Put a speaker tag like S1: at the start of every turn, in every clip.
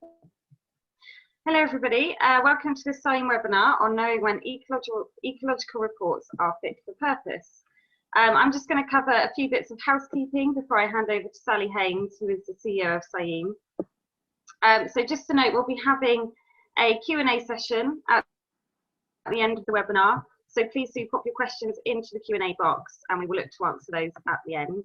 S1: Hello everybody, welcome to this CIEEM webinar on knowing when ecological reports are fit for purpose. I'm just going to cover a few bits of housekeeping before I hand over to Sally Haynes, who is the CEO of CIEEM. So just to note, we'll be having a Q&A session at the end of the webinar, so please do pop your questions into the Q&A box and we will look to answer those at the end.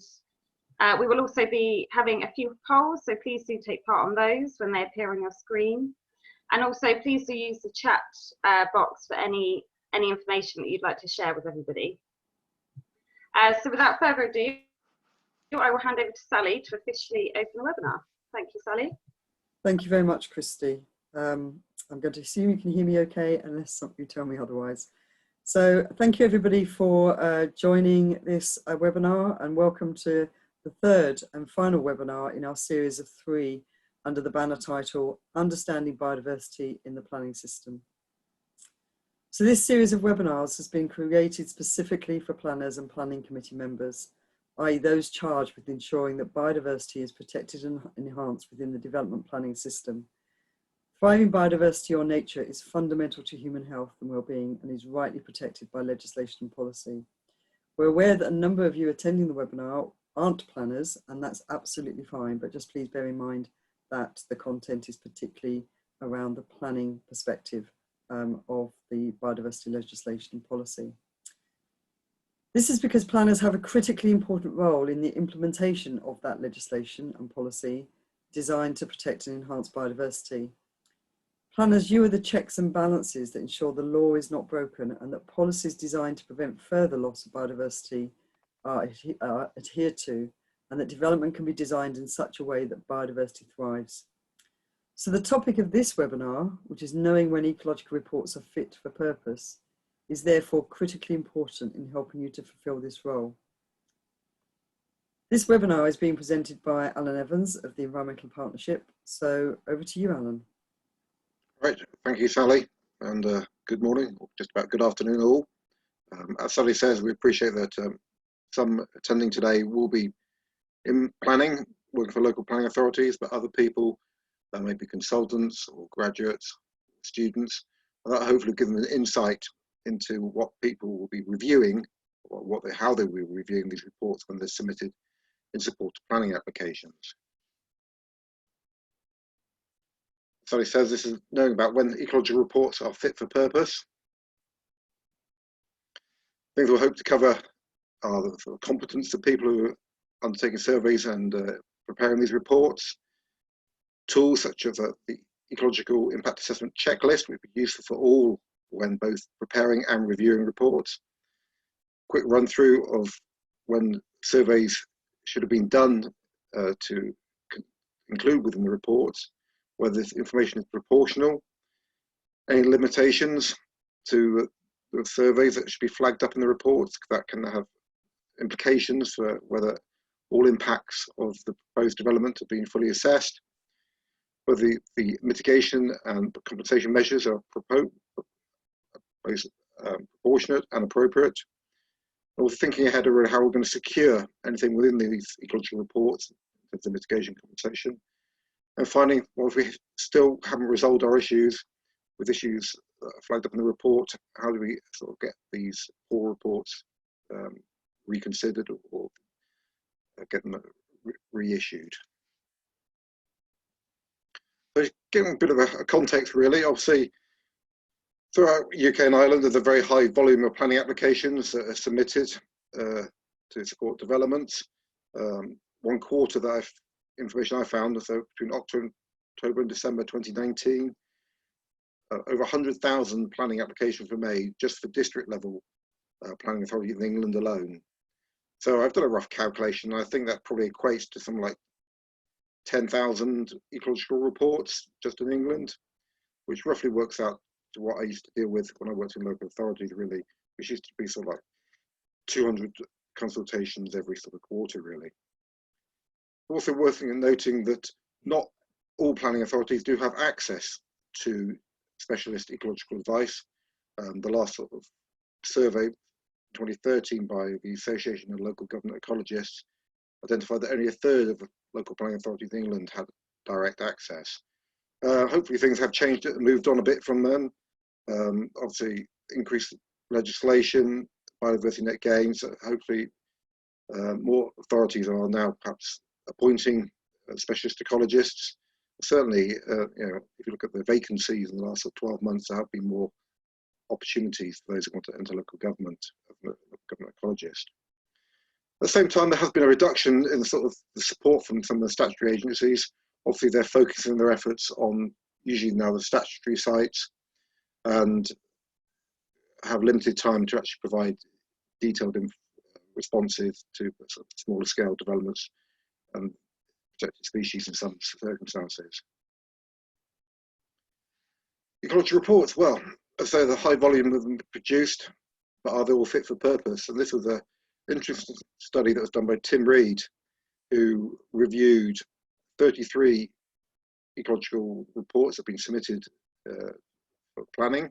S1: We will also be having a few polls, so please do take part on those when they appear on your screen. And also, please do use the chat box for any information that you'd like to share with everybody. So without further ado, I will hand over to Sally to officially open the webinar. Thank you, Sally.
S2: Thank you very much, Christy. I'm going to assume you can hear me okay, unless you tell me otherwise. So thank you everybody for joining this webinar, and welcome to the third and final webinar in our series of 3 under the banner title, Understanding Biodiversity in the Planning System. So this series of webinars has been created specifically for planners and planning committee members, i.e. those charged with ensuring that biodiversity is protected and enhanced within the development planning system. Thriving biodiversity or nature is fundamental to human health and well-being and is rightly protected by legislation and policy. We're aware that a number of you attending the webinar aren't planners, and that's absolutely fine, but just please bear in mind that the content is particularly around the planning perspective of the biodiversity legislation and policy. This is because planners have a critically important role in the implementation of that legislation and policy designed to protect and enhance biodiversity. Planners, you are the checks and balances that ensure the law is not broken and that policies designed to prevent further loss of biodiversity are adhered to, and that development can be designed in such a way that biodiversity thrives. So the topic of this webinar, which is knowing when ecological reports are fit for purpose, is therefore critically important in helping you to fulfil this role. This webinar is being presented by Alan Evans of the Environmental Partnership. So over to you, Alan.
S3: Right, thank you, Sally, and good morning, or just about good afternoon all. As Sally says, we appreciate that some attending today will be in planning, working for local planning authorities, but other people, that may be consultants or graduates, students, and that hopefully give them an insight into what people will be reviewing, or how they will be reviewing these reports when they're submitted in support of planning applications. Sally says this is knowing about when ecological reports are fit for purpose. Things we'll hope to cover are the sort of competence of people who are undertaking surveys and preparing these reports, tools such as the ecological impact assessment checklist, which would be useful for all when both preparing and reviewing reports. Quick run through of when surveys should have been done to include within the reports, whether this information is proportional, any limitations to the surveys that should be flagged up in the reports, that can have implications for whether all impacts of the proposed development have been fully assessed, whether the mitigation and compensation measures are proportionate and appropriate. We're thinking ahead of how we're going to secure anything within these ecological reports in terms of mitigation compensation. And finding, well, if we still haven't resolved our issues with issues flagged up in the report, how do we sort of get these poor reports reconsidered or get them reissued? So giving a bit of a context really, obviously throughout UK and Ireland there's a very high volume of planning applications that are submitted to support developments. 1/4 of that information I found, so between October and December 2019, over 100,000 planning applications were made just for district level planning authority in England alone. So I've done a rough calculation. I think that probably equates to something like 10,000 ecological reports just in England, which roughly works out to what I used to deal with when I worked in local authorities, really, which used to be sort of like 200 consultations every sort of quarter, really. Also worth noting that not all planning authorities do have access to specialist ecological advice. The last sort of survey, 2013, by the Association of Local Government Ecologists, identified that only 1/3 of local planning authorities in England had direct access. Hopefully things have changed and moved on a bit from then. Obviously increased legislation, biodiversity net gains. Hopefully more authorities are now perhaps appointing specialist ecologists. Certainly, you know, if you look at the vacancies in the last 12 months, there have been more opportunities for those who want to enter local government ecologist. At the same time, there has been a reduction in sort of the support from some of the statutory agencies. Obviously, they're focusing their efforts on usually now the statutory sites and have limited time to actually provide detailed responses to sort of smaller scale developments and protected species in some circumstances. Ecology reports, well, as I say, the high volume of them produced, but are they all fit for purpose? And this was an interesting study that was done by Tim Reed, who reviewed 33 ecological reports that have been submitted for planning.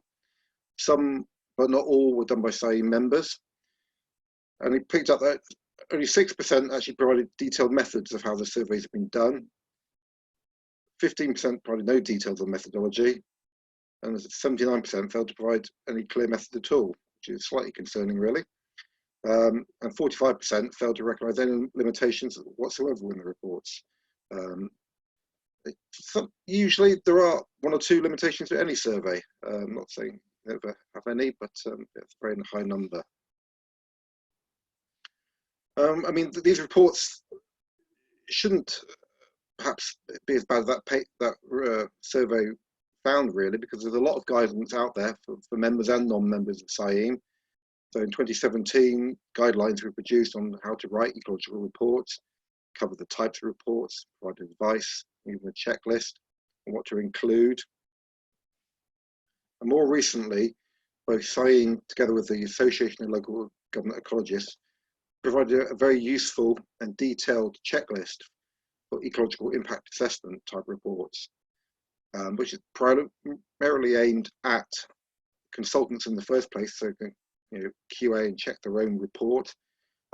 S3: Some, but not all, were done by CIEEM members. And he picked up that only 6% actually provided detailed methods of how the surveys have been done. 15% provided no details on methodology, and 79% failed to provide any clear method at all, which is slightly concerning, really. And 45% failed to recognise any limitations whatsoever in the reports. Usually there are one or two limitations to any survey. I'm not saying never have any, but it's a very high number. I mean, these reports shouldn't perhaps be as bad as that survey found, really, because there's a lot of guidance out there for members and non-members of CIEEM. So in 2017, guidelines were produced on how to write ecological reports, cover the types of reports, provide advice, even a checklist on what to include. And more recently, both CIEEM, together with the Association of Local Government Ecologists, provided a very useful and detailed checklist for ecological impact assessment type reports, which is primarily aimed at consultants in the first place, so they can QA and check their own report.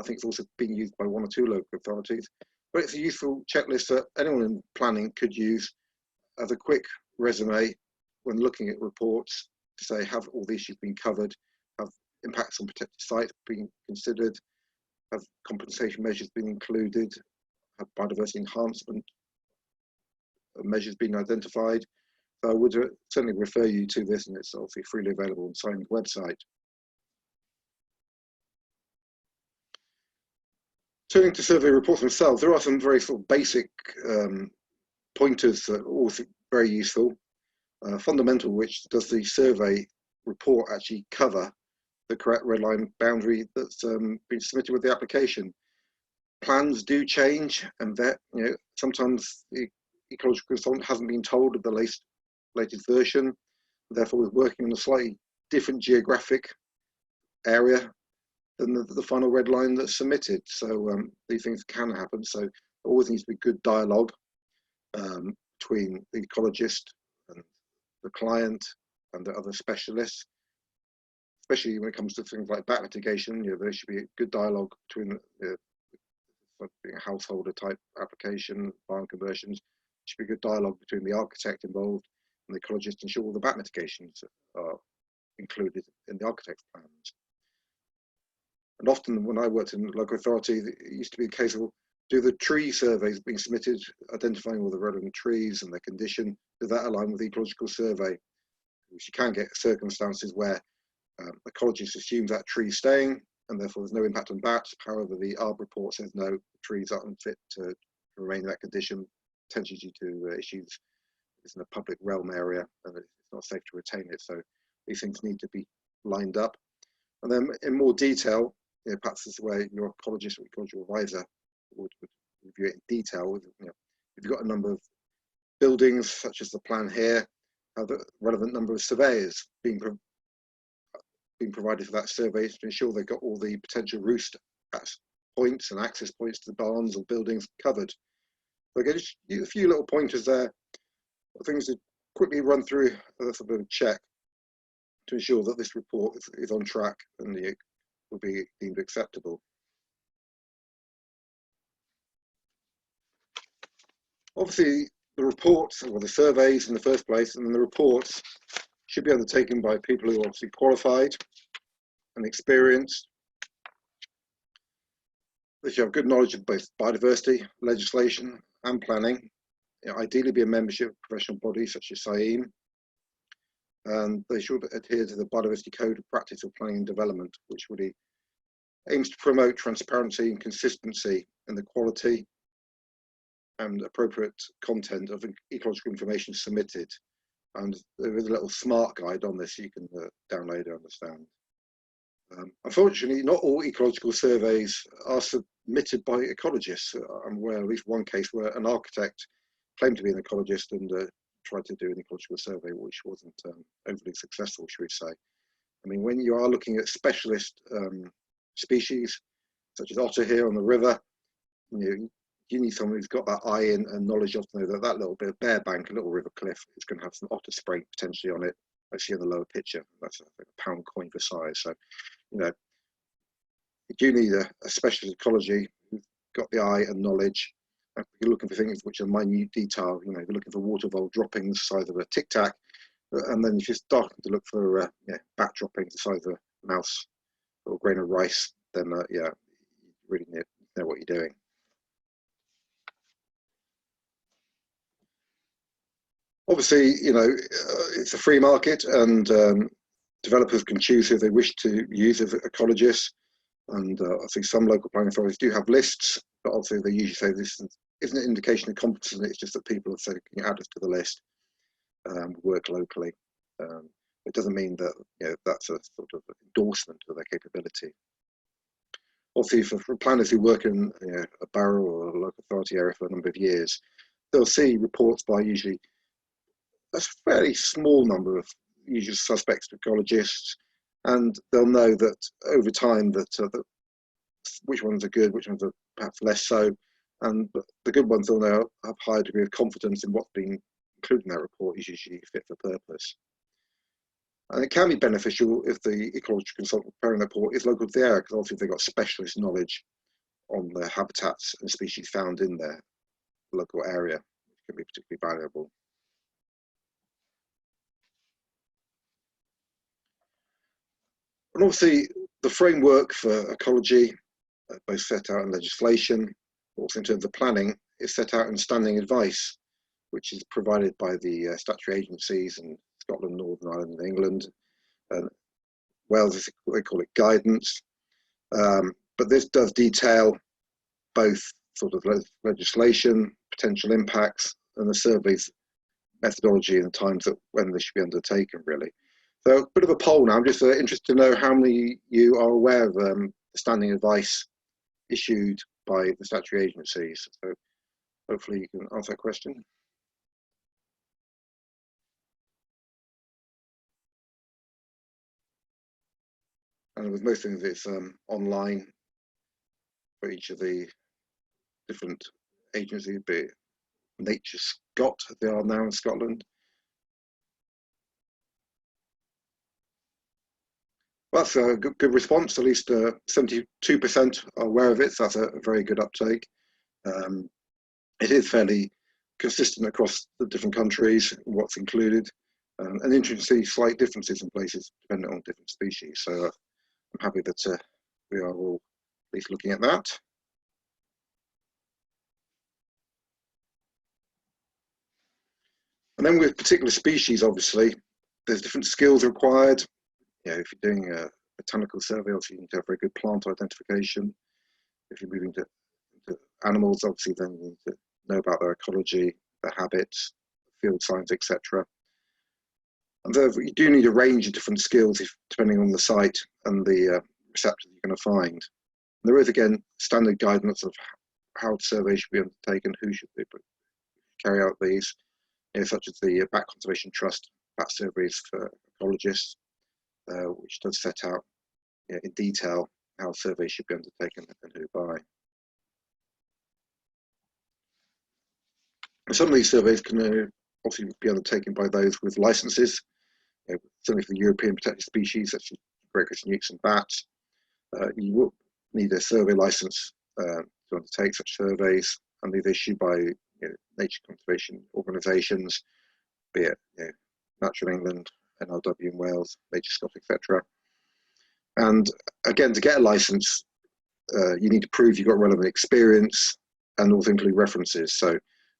S3: I think it's also being used by one or two local authorities, but it's a useful checklist that anyone in planning could use as a quick resume when looking at reports to say, have all the issues been covered, have impacts on protected sites been considered, have compensation measures been included, have biodiversity enhancement measures been identified. So I would certainly refer you to this, and it's obviously freely available on CIEEM's website. Turning to survey reports themselves, there are some very sort of basic pointers that are also very useful. Fundamental, which does the survey report actually cover the correct red line boundary that's been submitted with the application? Plans do change, and that sometimes the ecological consultant hasn't been told of the latest version. Therefore, is working in a slightly different geographic area than the final red line that's submitted. So these things can happen. So there always needs to be good dialogue between the ecologist and the client and the other specialists, especially when it comes to things like bat mitigation. There should be a good dialogue between being a householder type application, barn conversions. There should be a good dialogue between the architect involved and the ecologist to ensure all the bat mitigations are included in the architect's plans. And often when I worked in local authority, it used to be a case of, do the tree surveys being submitted, identifying all the relevant trees and their condition, does that align with the ecological survey? Which you can get circumstances where ecologist assumes that tree is staying and therefore there's no impact on bats. However, the ARB report says no, the trees are unfit to remain in that condition, potentially due to issues. It's in a public realm area and it's not safe to retain it. So these things need to be lined up. And then in more detail, perhaps this is where your ecologist or ecological advisor would review it in detail. If you've got a number of buildings, such as the plan here, have the relevant number of surveyors being provided for that survey to ensure they've got all the potential roost points and access points to the barns or buildings covered. So again, just a few little pointers there, things to quickly run through as a bit of a check to ensure that this report is on track and will be deemed acceptable. Obviously, the reports, or the surveys in the first place, and then the reports should be undertaken by people who are obviously qualified and experienced. They should have good knowledge of both biodiversity, legislation and planning. Ideally be a membership of professional bodies such as CIEEM. And they should adhere to the Biodiversity Code of Practice of Planning and Development, which really aims to promote transparency and consistency in the quality and appropriate content of ecological information submitted. And there is a little smart guide on this you can download and understand. Unfortunately, not all ecological surveys are submitted by ecologists. I'm aware of at least one case where an architect claimed to be an ecologist and tried to do an ecological survey, which wasn't overly successful, should we say. I mean, when you are looking at specialist species, such as otter here on the river, you need someone who's got that eye in and knowledge of to know that that little bit of bare bank, a little river cliff, is going to have some otter spray potentially on it. I see in the lower picture, that's like a pound coin for size. So, you do need a specialist ecology who's got the eye and knowledge. You're looking for things which are minute detail. You're looking for water vole droppings the size of a tic tac, and then if you're starting to look for bat droppings the size of a mouse or a grain of rice, then you really need to know what you're doing. Obviously, it's a free market, and developers can choose who they wish to use as ecologists. And I think some local planning authorities do have lists, but obviously they usually say this isn't an indication of competence. It's just that people have said, can you add us to the list, work locally. It doesn't mean that that's a sort of endorsement of their capability. Obviously, for planners who work in a borough or a local authority area for a number of years, they'll see reports by usually a fairly small number of usual suspects ecologists, and they'll know that over time that which ones are good, which ones are perhaps less so, and the good ones will now have a higher degree of confidence in what's being included in that report is usually fit for purpose. And it can be beneficial if the ecological consultant preparing the report is local to the area, because obviously they've got specialist knowledge on the habitats and species found in their local area, which can be particularly valuable. And obviously, the framework for ecology, both set out in legislation, also in terms of planning, is set out in standing advice, which is provided by the statutory agencies in Scotland, Northern Ireland, and England. And Wales, they call it guidance. But this does detail both sort of legislation, potential impacts, and the survey's methodology and times that when they should be undertaken, really. So a bit of a poll now. I'm just interested to know how many of you are aware of the standing advice issued by the statutory agencies. So hopefully you can answer that question. And with most things, it's online for each of the different agencies, be it Nature Scot, they are now in Scotland. Well, that's a good response. At least 72% are aware of it, so that's a very good uptake. It is fairly consistent across the different countries, what's included, and interestingly, slight differences in places depending on different species. So I'm happy that we are all at least looking at that. And then with particular species, obviously, there's different skills required. If you're doing a botanical survey, obviously you need to have very good plant identification. If you're moving to animals, obviously then you need to know about their ecology, their habits, field science, etc. And therefore, you do need a range of different skills depending on the site and the receptors you're going to find. And there is, again, standard guidance of how surveys should be undertaken, who should carry out these, such as the Bat Conservation Trust bat surveys for ecologists, which does set out in detail how surveys should be undertaken and who by. Some of these surveys can obviously be undertaken by those with licenses, certainly for European protected species such as grey crested newts and bats. You will need a survey license to undertake such surveys, and these are issued by nature conservation organisations, be it Natural England, NRW in Wales, Nature Scott, etc. And again, to get a licence, you need to prove you've got relevant experience and also include references. So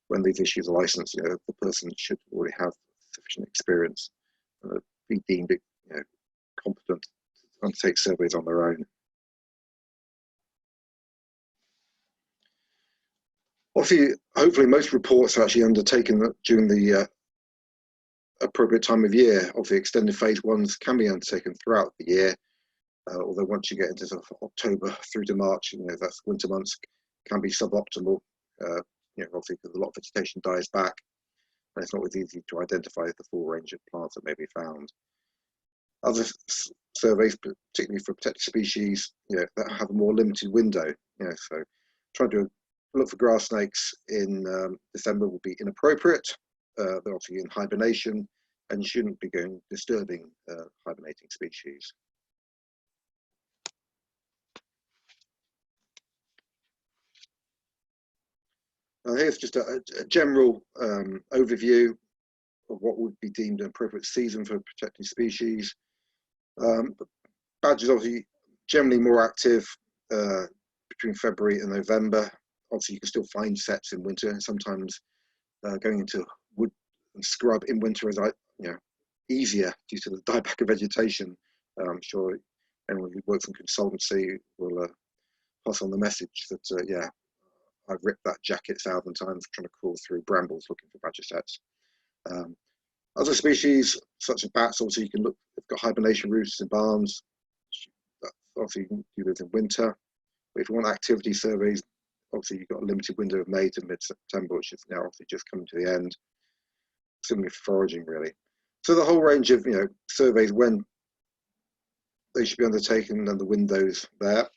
S3: when these issues a licence, the person should already have sufficient experience and be deemed competent to undertake surveys on their own. Obviously, hopefully most reports are actually undertaken during the appropriate time of year. Obviously, extended phase ones can be undertaken throughout the year, although once you get into sort of October through to March, that's winter months, can be suboptimal. Obviously, because a lot of vegetation dies back, and it's not always easy to identify the full range of plants that may be found. Other surveys, particularly for protected species, that have a more limited window. So trying to look for grass snakes in December will be inappropriate. They're obviously in hibernation, and you shouldn't be disturbing hibernating species. Here's just a general overview of what would be deemed an appropriate season for protected species. Badgers obviously generally more active between February and November. Obviously, you can still find sets in winter, and sometimes going into wood and scrub in winter is easier due to the dieback of vegetation. I'm sure anyone who works in consultancy will pass on the message that I've ripped that jacket 1,000 times trying to crawl through brambles looking for badger sets. Other species, such as bats, obviously you can look, they've got hibernation roosts in barns. Obviously you can do this in winter. But if you want activity surveys, obviously you've got a limited window of May to mid-September, which is now obviously just coming to the end. Similarly for foraging, really. So the whole range of surveys, when they should be undertaken and the windows there.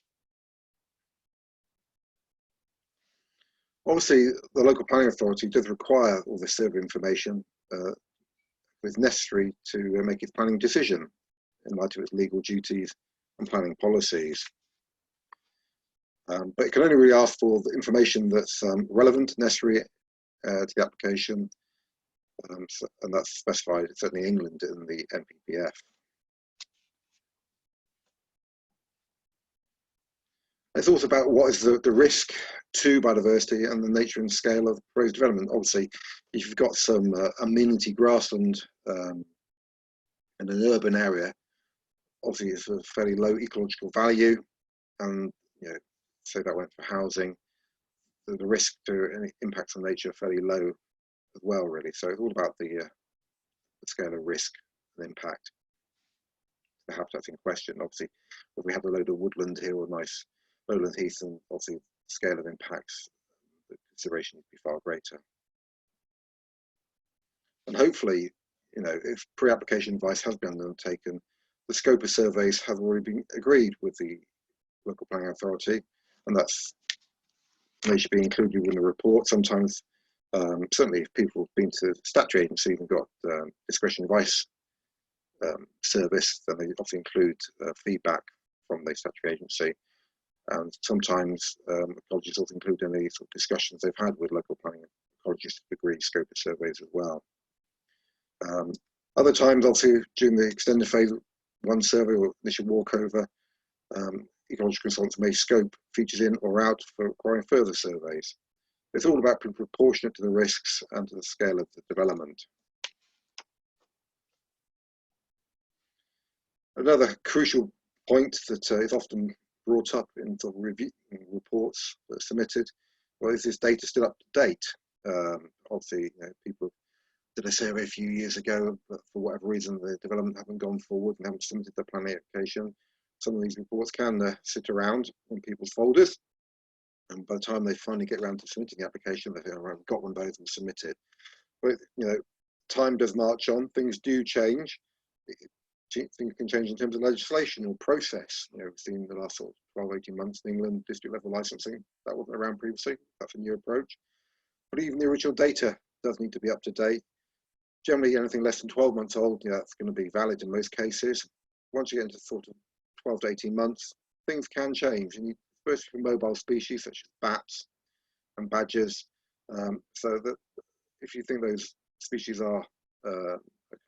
S3: Obviously, the local planning authority does require all this survey information if necessary to make its planning decision in light of its legal duties and planning policies. But it can only really ask for the information that's relevant, necessary to the application, and that's specified certainly in England in the NPPF. It's also about what is the risk to biodiversity and the nature and scale of proposed development. Obviously, if you've got some amenity grassland in an urban area, obviously it's a fairly low ecological value, and say that went for housing, the risk to any impacts on nature are fairly low as well, really. So it's all about the scale of risk and impact. The habitats in question. Obviously, if we had a load of woodland here or nice lowland heath, and obviously the scale of impacts, the consideration would be far greater. And hopefully, if pre-application advice has been undertaken, the scope of surveys have already been agreed with the local planning authority, and they should be included in the report. Sometimes, certainly if people have been to statutory agencies and got discretion advice service, then they often include feedback from the statutory agency. And sometimes ecologists also include any sort of discussions they've had with local planning ecologists to agree scope of surveys as well. Other times, obviously, during the extended phase one survey or initial walkover, ecological consultants may scope features in or out for requiring further surveys. It's all about being proportionate to the risks and to the scale of the development. Another crucial point that is often brought up in sort of review reports that are submitted, well, is this data still up to date? Obviously, people did a survey a few years ago, but for whatever reason, the development haven't gone forward and haven't submitted their planning application. Some of these reports can sit around in people's folders, and by the time they finally get around to submitting the application, they think, oh, I've got one of those and submit it. But time does march on, things do change. Things can change in terms of legislation or process. We've seen the last sort of 12, 18 months in England, district level licensing, that wasn't around previously, that's a new approach. But even the original data does need to be up to date. Generally, anything less than 12 months old, that's going to be valid in most cases. Once you get into sort of 12 to 18 months, things can change, and especially for mobile species such as bats and badgers. So that if you think those species are a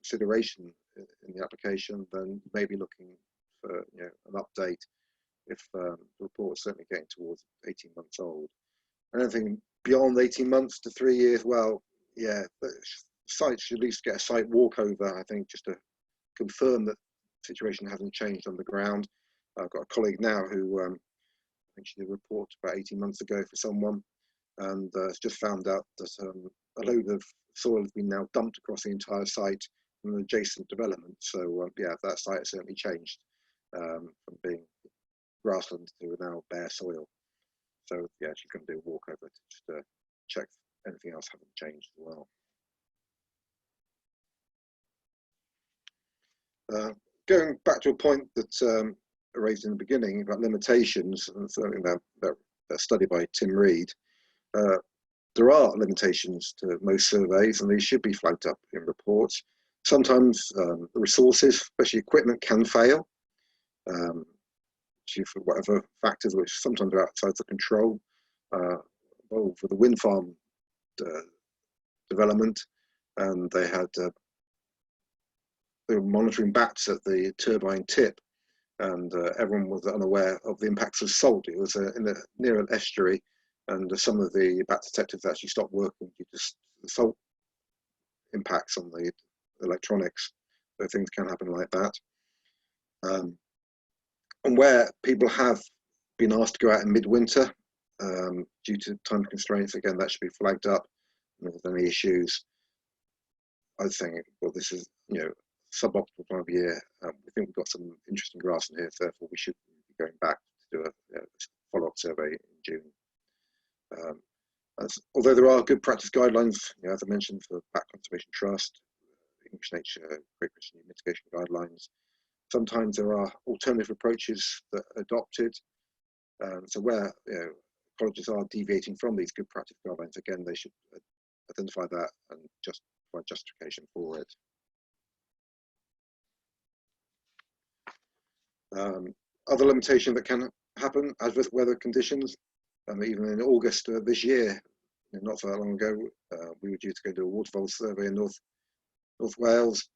S3: consideration in the application, then maybe looking for an update if the report is certainly getting towards 18 months old. Anything beyond 18 months to 3 years, well, yeah, the sites should at least get a site walkover, I think, just to confirm that the situation hasn't changed on the ground. I've got a colleague now who I think she did a report about 18 months ago for someone, and has just found out that a load of soil has been now dumped across the entire site from an adjacent development. So yeah, that site has certainly changed from being grassland to now bare soil. So yeah, she's going to do a walkover to just check if anything else hasn't changed as well. Going back to a point that I raised in the beginning about limitations, and certainly that study by Tim Reed, there are limitations to most surveys, and these should be flagged up in reports. Sometimes the resources, especially equipment, can fail due for whatever factors, which sometimes are outside the control. Well, for the wind farm development, and they were monitoring bats at the turbine tip, and everyone was unaware of the impacts of salt. It was near an estuary, and some of the bat detectors actually stopped working due to the salt impacts on the electronics. So things can happen like that. And where people have been asked to go out in midwinter due to time constraints, again, that should be flagged up. And if there's any issues, I think, well, this is, suboptimal time of year. We think we've got some interesting grass in here, so therefore we should be going back to do a follow-up survey in June. Although there are good practice guidelines, as I mentioned, for Bat Conservation Trust, English Nature, Great Britain mitigation guidelines, sometimes there are alternative approaches that are adopted. So where colleges are deviating from these good practice guidelines, again, they should identify that and just provide justification for it. Other limitation that can happen, adverse weather conditions. Even in August this year, not so long ago, we were due to go do a waterfall survey in North Wales.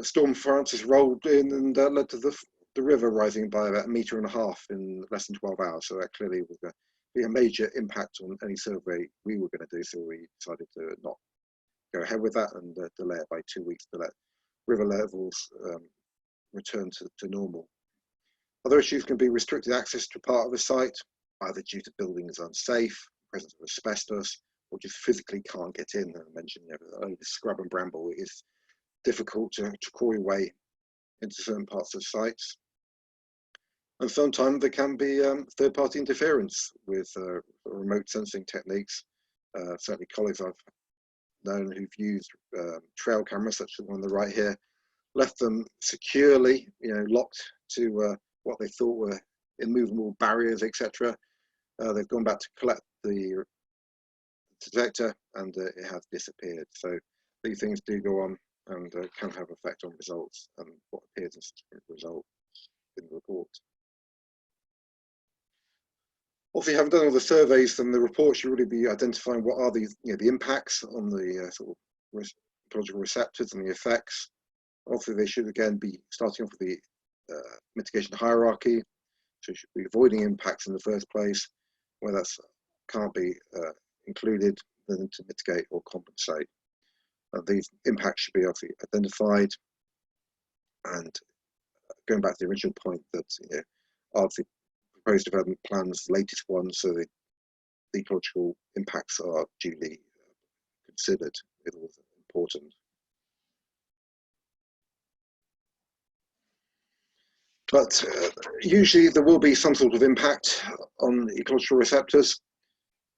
S3: Storm Francis rolled in and led to the river rising by about 1.5 meters in less than 12 hours. So that clearly was going to be a major impact on any survey we were going to do. So we decided to not go ahead with that and delay it by 2 weeks to let river levels return to normal. Other issues can be restricted access to part of the site, either due to buildings unsafe, presence of asbestos, or just physically can't get in. As I mentioned, the scrub and bramble, it is difficult to crawl your way into certain parts of sites. And sometimes there can be third-party interference with remote sensing techniques. Certainly colleagues I've known who've used trail cameras, such as the one on the right here, left them securely, locked to what they thought were immovable barriers, etc. They've gone back to collect the detector, and it has disappeared. So these things do go on and can have effect on results and what appears as a result in the report. Also, you haven't done all the surveys, then the report should really be identifying what are the impacts on the sort of ecological receptors and the effects. Also, they should again be starting off with the mitigation hierarchy, so you should be avoiding impacts in the first place. Where that can't be included, then to mitigate or compensate. These impacts should be obviously identified, and going back to the original point that are the proposed development plans latest ones, so the ecological impacts are duly considered. It was important. But usually there will be some sort of impact on ecological receptors,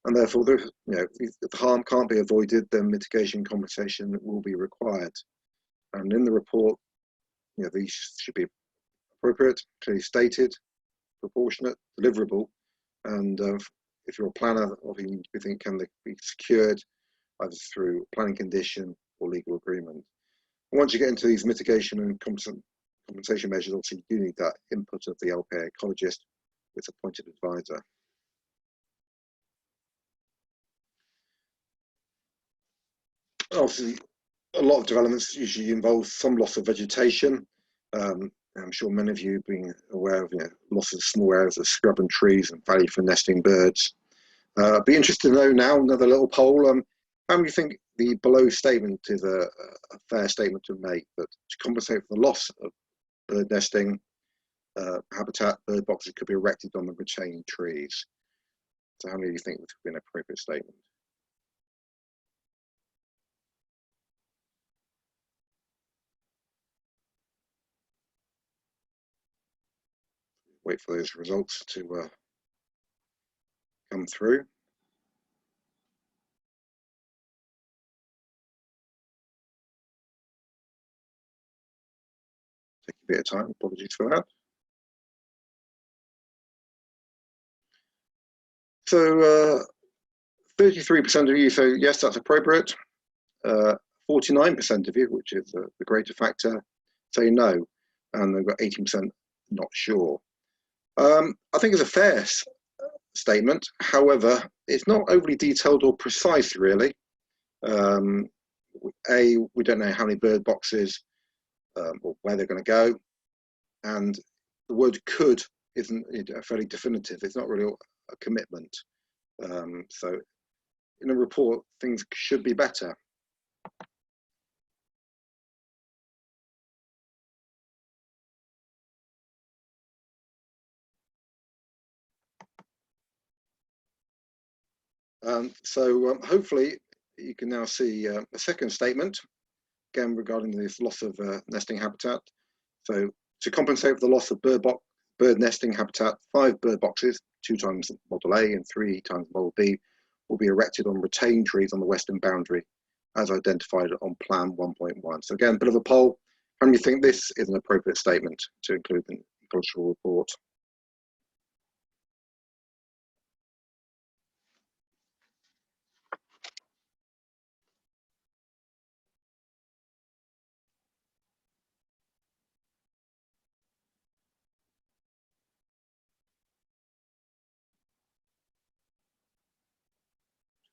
S3: and therefore, if the harm can't be avoided, then mitigation compensation will be required. And in the report, these should be appropriate, clearly stated, proportionate, deliverable, and if you're a planner, obviously you need to think, can they be secured either through planning condition or legal agreement. And once you get into these mitigation and compensation measures, obviously you do need that input of the LPA ecologist with appointed advisor. obviously, a lot of developments usually involve some loss of vegetation. I'm sure many of you have been aware of loss of small areas of scrub and trees and value for nesting birds. Be interested to know now, another little poll, how many think the below statement is a fair statement to make, that to compensate for the loss of bird nesting habitat, bird boxes could be erected on the retained trees? So how many of you think this would be an appropriate statement? Wait for those results to come through. Take a bit of time, apologies for that. So 33% of you say yes, that's appropriate. 49% of you, which is the greater factor, say no, and they've got 18% not sure. I think it's a fair statement. However, it's not overly detailed or precise, really. We don't know how many bird boxes or where they're going to go, and the word "could" isn't fairly definitive. It's not really a commitment. So, in a report, things should be better. Hopefully you can now see a second statement, again regarding this loss of nesting habitat. So to compensate for the loss of bird nesting habitat, 5 bird boxes, 2 times Model A and 3 times Model B, will be erected on retained trees on the western boundary, as identified on Plan 1.1. So again, a bit of a poll. How many think this is an appropriate statement to include in the ecological report?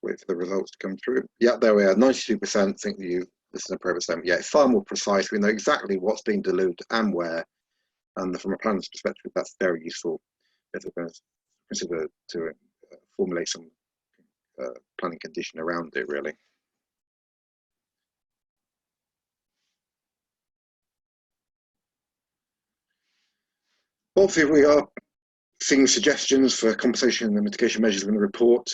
S3: Wait for the results to come through. Yeah, there we are. 92% think this is an appropriate statement. Yeah, it's far more precise. We know exactly what's being diluted and where. And from a planner's perspective, that's very useful if they're going to consider to formulate some planning condition around it, really. Obviously, we are seeing suggestions for compensation and mitigation measures in the report.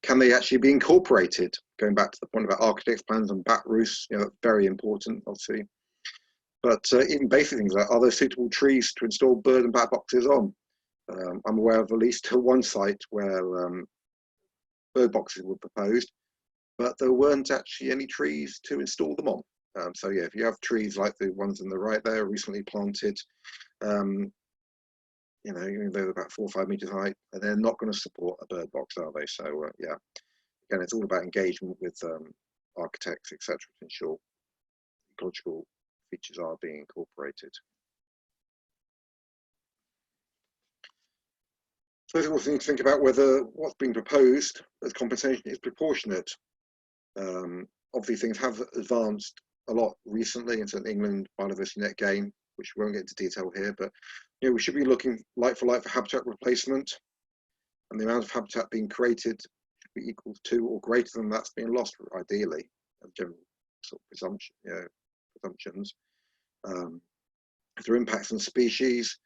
S3: Can they actually be incorporated? Going back to the point about architects' plans and bat roofs, that's very important, obviously. But even basic things like, are there suitable trees to install bird and bat boxes on? I'm aware of at least one site where bird boxes were proposed, but there weren't actually any trees to install them on. So yeah, if you have trees like the ones on the right there, recently planted, even though they're about 4 or 5 meters high, they're not going to support a bird box, are they? So yeah, again, it's all about engagement with architects, etc., to ensure ecological features are being incorporated. So we also need to think about whether what's being proposed as compensation is proportionate. Obviously, things have advanced a lot recently into England biodiversity net gain, which we won't get into detail here, but we should be looking like for habitat replacement, and the amount of habitat being created should be equal to or greater than that's being lost, ideally, as general sort of presumptions. If there are impacts on species,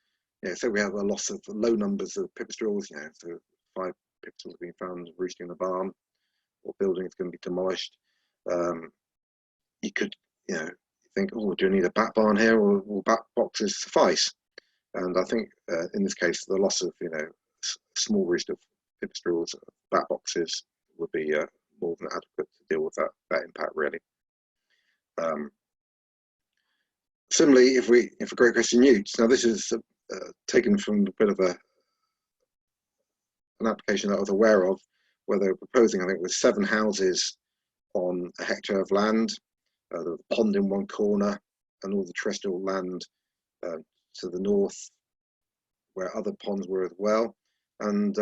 S3: so we have a loss of low numbers of pipistrelles, so 5 pipistrelles being found roosting in a barn, or building is going to be demolished. You could, think, oh, do you need a bat barn here, or will bat boxes suffice? And I think in this case, the loss of, small roost of pipistrelles, bat boxes would be more than adequate to deal with that impact, really. Similarly, if a great question newts, now this is taken from a bit of an application that I was aware of, where they were proposing, I think, with 7 houses on a hectare of land, the pond in one corner, and all the terrestrial land to the north, where other ponds were as well. And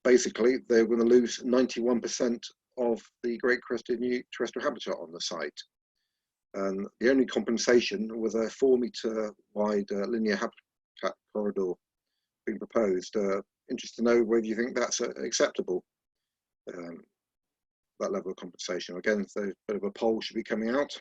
S3: basically, they were going to lose 91% of the great crested newt terrestrial habitat on the site. And the only compensation was a 4-metre wide linear habitat corridor being proposed. Interested to know whether you think that's acceptable, that level of compensation. Again, so a bit of a poll should be coming out.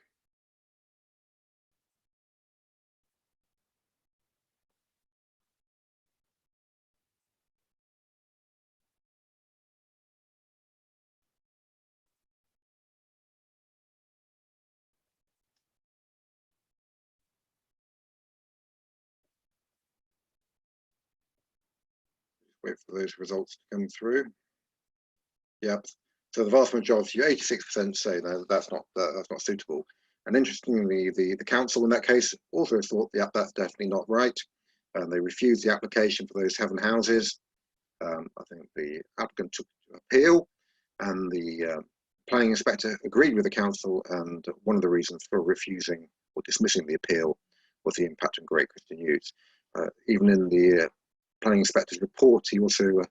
S3: Wait for those results to come through. Yep. So the vast majority, 86%, say no, that's not suitable. And interestingly, the council in that case also thought, yeah, that's definitely not right, and they refused the application for those 7 houses. I think the applicant took appeal, and the planning inspector agreed with the council. And one of the reasons for refusing or dismissing the appeal was the impact on great crested newts. Even in the planning inspector's report, he also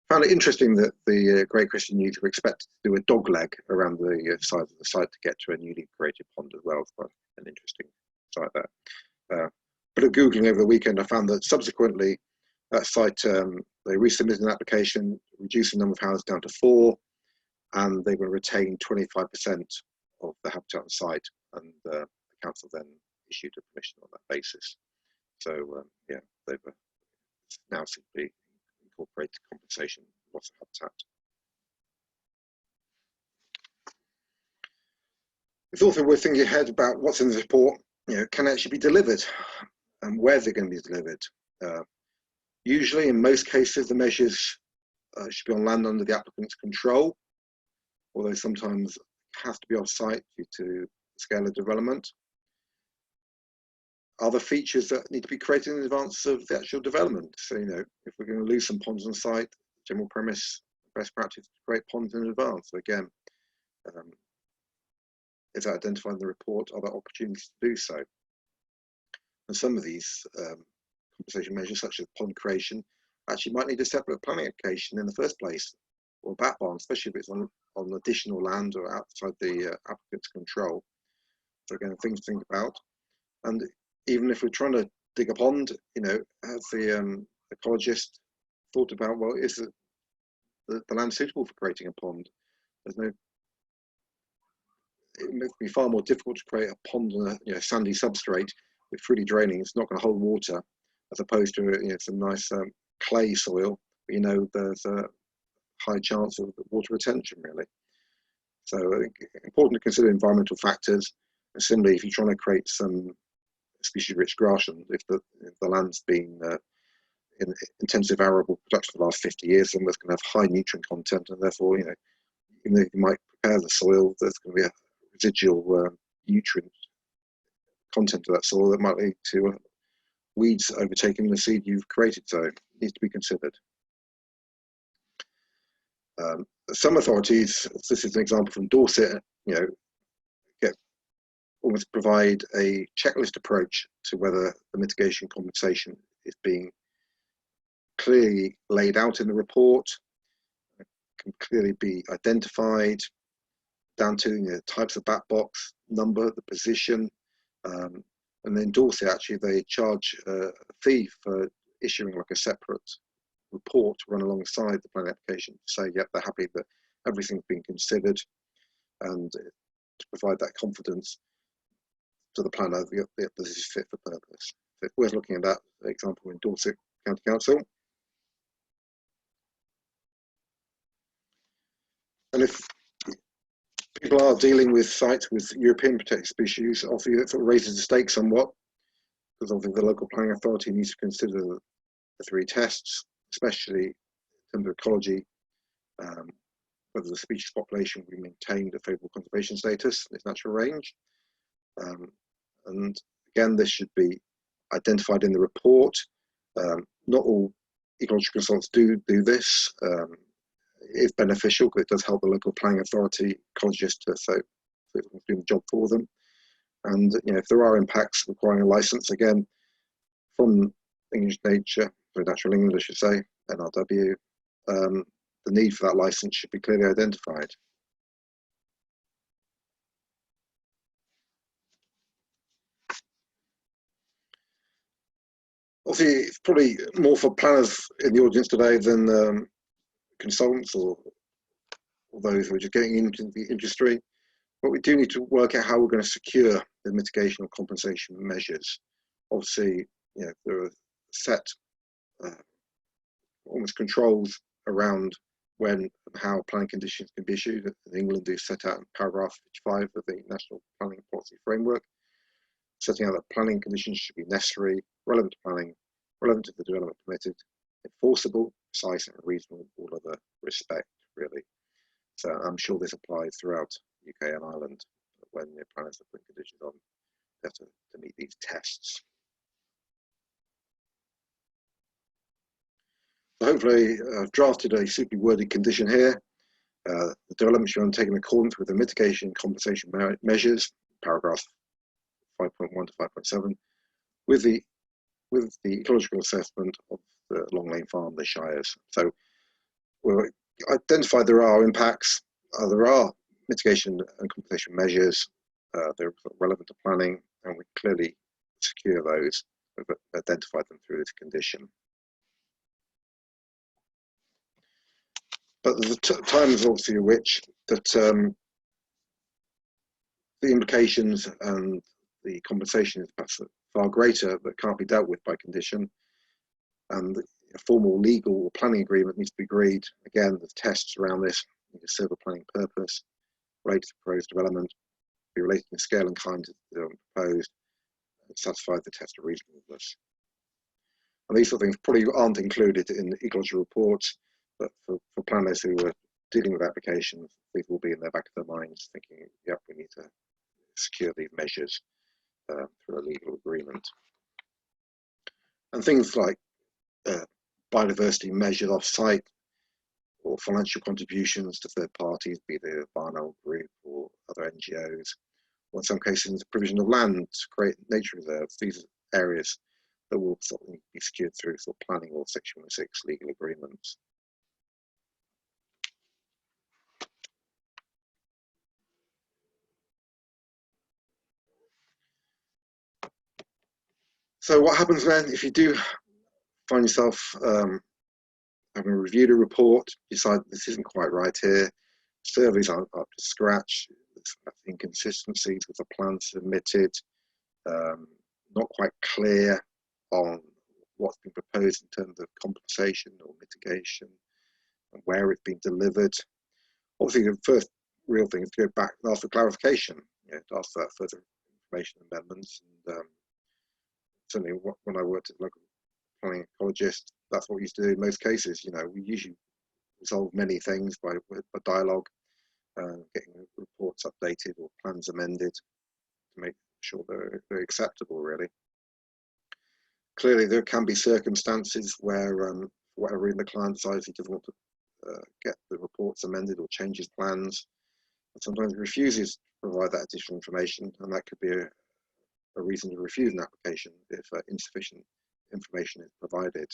S3: found it interesting that the great crested newt were expected to do a dog leg around the side of the site to get to a newly created pond as well. It's quite an interesting site there. But at Googling over the weekend, I found that subsequently that site, they resubmitted an application, reducing the number of houses down to 4, and they will retain 25% of the habitat on site, and the council then issued a permission on that basis. So yeah, they've now simply incorporated compensation loss of habitat. It's also worth thinking ahead about what's in the report, can actually be delivered, and where's it going to be delivered. Usually, in most cases, the measures should be on land under the applicant's control, although sometimes it has to be off-site due to the scale of development. Other features that need to be created in advance of the actual development. So, if we're going to lose some ponds on site, general premise, best practice to create ponds in advance. So again, is identified in the report other opportunities to do so. And some of these compensation measures, such as pond creation, actually might need a separate planning application in the first place, or a bat barn, especially if it's on additional land or outside the applicant's control. So again, things to think about. And even if we're trying to dig a pond, has the ecologist thought about, well, is the land suitable for creating a pond? It may be far more difficult to create a pond on a sandy substrate with freely draining. It's not going to hold water, as opposed to some nice clay soil. There's a high chance of water retention, really. So I think it's important to consider environmental factors. And similarly, if you're trying to create some species-rich grassland, if the land's been in intensive arable production for the last 50 years, then it's going to have high nutrient content, and therefore, even though you might prepare the soil, there's going to be a residual nutrient content of that soil that might lead to weeds overtaking the seed you've created. So it needs to be considered. Some authorities, this is an example from Dorset, almost provide a checklist approach to whether the mitigation compensation is being clearly laid out in the report, can clearly be identified, down to the types of bat box, number, the position, and then Dorset, actually, they charge a fee for issuing like a separate report to run alongside the planning application to say, yep, they're happy that everything's been considered, and to provide that confidence to the planner that this is fit for purpose. So it's worth looking at that example in Dorset County Council. And if people are dealing with sites with European protected species, obviously it sort of raises the stakes somewhat, because obviously the local planning authority needs to consider the 3 tests, especially in terms of ecology, whether the species population will be maintained a favourable conservation status in its natural range. And again, this should be identified in the report. Not all ecological consultants do this. It's beneficial because it does help the local planning authority ecologists to do the job for them. And if there are impacts requiring a license, again, from English Nature, or Natural England, I should say, NRW, the need for that license should be clearly identified. Obviously, it's probably more for planners in the audience today than consultants or those who are just getting into the industry. But we do need to work out how we're going to secure the mitigation or compensation measures. Obviously, you know, there are set almost controls around when and how planning conditions can be issued. In England, is set out in paragraph 5 of the National Planning Policy Framework, setting out that planning conditions should be necessary, relevant to planning, relevant to the development permitted, enforceable, precise and reasonable in all other respect, really. So I'm sure this applies throughout UK and Ireland when the planners are putting conditions on, they have to meet these tests. So hopefully I've drafted a suitably worded condition here. The development should be undertaken in accordance with the mitigation and compensation measures, paragraphs 5.1 to 5.7, with the ecological assessment of the Long Lane Farm, the Shires. So we'll identify there are impacts, there are mitigation and compensation measures, they're relevant to planning, and we clearly secure those. We've identified them through this condition. But the time is obviously which that the implications and the compensation is perhaps far greater, but can't be dealt with by condition. And a formal legal or planning agreement needs to be agreed. Again, the tests around this need to serve a planning purpose, relate to proposed development, be related in scale and kind to the development proposed, and satisfy the test of reasonableness. And these sort of things probably aren't included in the ecological reports, but for planners who are dealing with applications, these will be in the back of their minds, thinking, yep, we need to secure these measures through a legal agreement. And things like biodiversity measured off-site or financial contributions to third parties, be they a Barnell group or other NGOs, or in some cases the provision of land to create nature reserves. These are areas that will certainly be secured through sort of planning or Section 106 legal agreements. So what happens then if you do find yourself having reviewed a report, decide this isn't quite right here, surveys aren't up to scratch, there's inconsistencies with the plan submitted, not quite clear on what's been proposed in terms of compensation or mitigation and where it's been delivered. Obviously, the first real thing is to go back and ask for clarification, you know, to ask for that further information amendments. And certainly when I worked at local planning ecologist, that's what we used to do in most cases. You know, we usually resolve many things by dialogue, getting reports updated or plans amended to make sure they're acceptable, really. Clearly, there can be circumstances where, for whatever reason, the client decides he doesn't want to get the reports amended or change his plans, and sometimes refuses to provide that additional information, and that could be a reason to refuse an application if insufficient information is provided.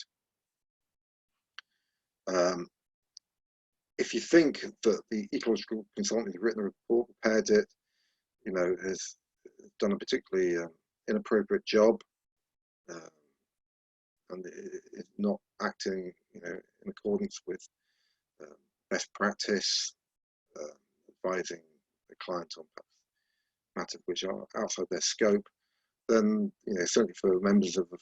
S3: If you think that the ecological consultant who's written the report, prepared it, you know, has done a particularly inappropriate job, and is not acting, you know, in accordance with best practice, advising the client on matters which are outside their scope, then, you know, certainly for members of the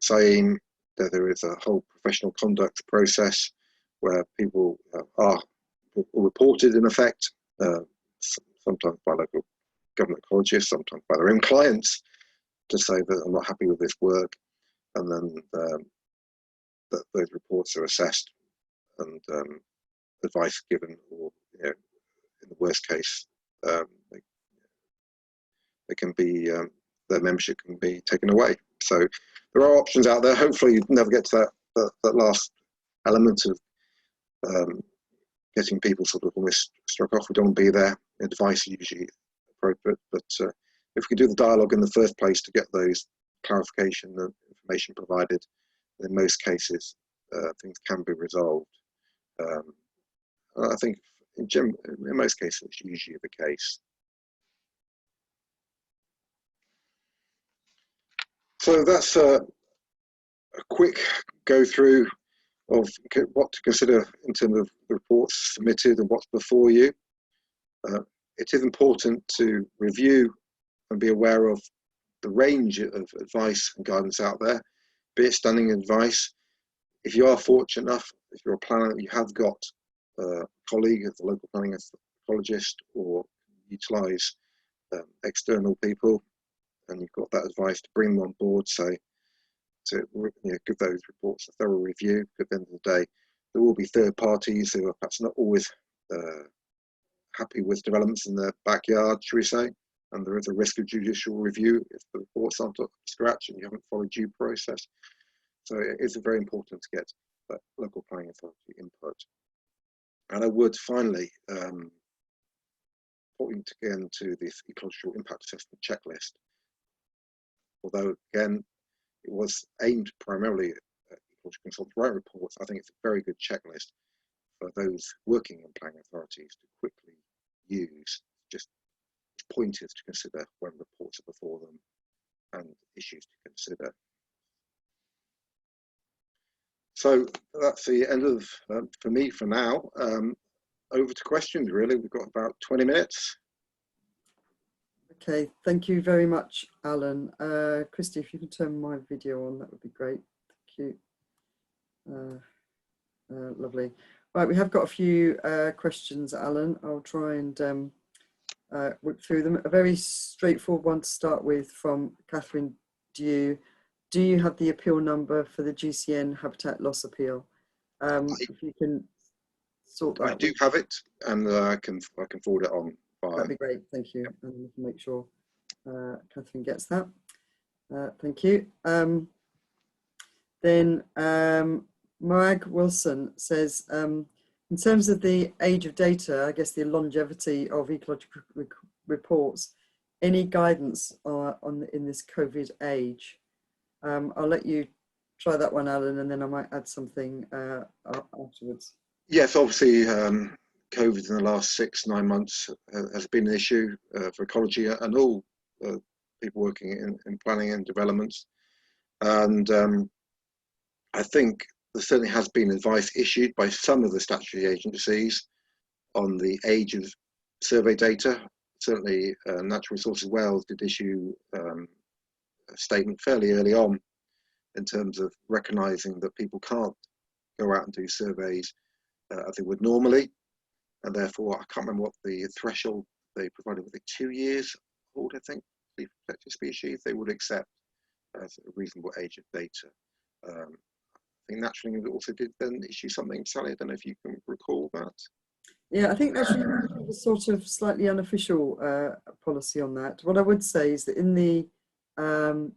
S3: CIEEM, there is a whole professional conduct process where people are reported, in effect, sometimes by local government ecologists, sometimes by their own clients, to say that I'm not happy with this work, and then that those reports are assessed and advice given, or, you know, in the worst case, they can be, their membership can be taken away. So there are options out there. Hopefully you never get to that last element of getting people sort of almost struck off. We don't want to be there. Advice is usually appropriate, but if we do the dialogue in the first place to get those clarification and information provided, in most cases things can be resolved. I think in most cases it's usually the case. So that's a quick go through of what to consider in terms of the reports submitted and what's before you. It is important to review and be aware of the range of advice and guidance out there, be it standing advice. If you are fortunate enough, if you're a planner, you have got a colleague as a local planning ecologist, or utilise external people, and you've got that advice to bring them on board, say, to give those reports a thorough review. At the end of the day, there will be third parties who are perhaps not always happy with developments in their backyard, should we say, and there is a risk of judicial review if the reports aren't up to scratch and you haven't followed due process. So it is very important to get that local planning authority input. And I would finally point again to this ecological impact assessment checklist. Although again, it was aimed primarily at ecological consultants writing reports, I think it's a very good checklist for those working in planning authorities to quickly use, just pointers to consider when reports are before them and issues to consider. So that's the end of for me for now. Over to questions, really. We've got about 20 minutes.
S2: Okay, thank you very much, Alan. Christy, if you can turn my video on, that would be great. Thank you. Lovely. Right, we have got a few questions, Alan. I'll try and work through them. A very straightforward one to start with from Catherine Dew. Do you have the appeal number for the GCN habitat loss appeal? If you can sort that.
S3: I do have it, and I can forward it on.
S2: That'd be great, thank you. And we can make sure Catherine gets that. Thank you. Then Marag Wilson says, in terms of the age of data, I guess the longevity of ecological reports, any guidance in this COVID age? I'll let you try that one, Alan, and then I might add something afterwards.
S3: Yes, obviously, COVID in the last 6-9 months has been an issue for ecology and all people working in planning and developments. And I think there certainly has been advice issued by some of the statutory agencies on the age of survey data. Certainly, Natural Resources Wales did issue a statement fairly early on in terms of recognising that people can't go out and do surveys as they would normally, and therefore I can't remember what the threshold they provided, with it 2 years old, I think, the protected species they would accept as a reasonable age of data. I think Naturally also did then issue something. Sally, I don't know if you can recall that.
S2: Yeah, I think Naturally have a sort of slightly unofficial policy on that. What I would say is that in the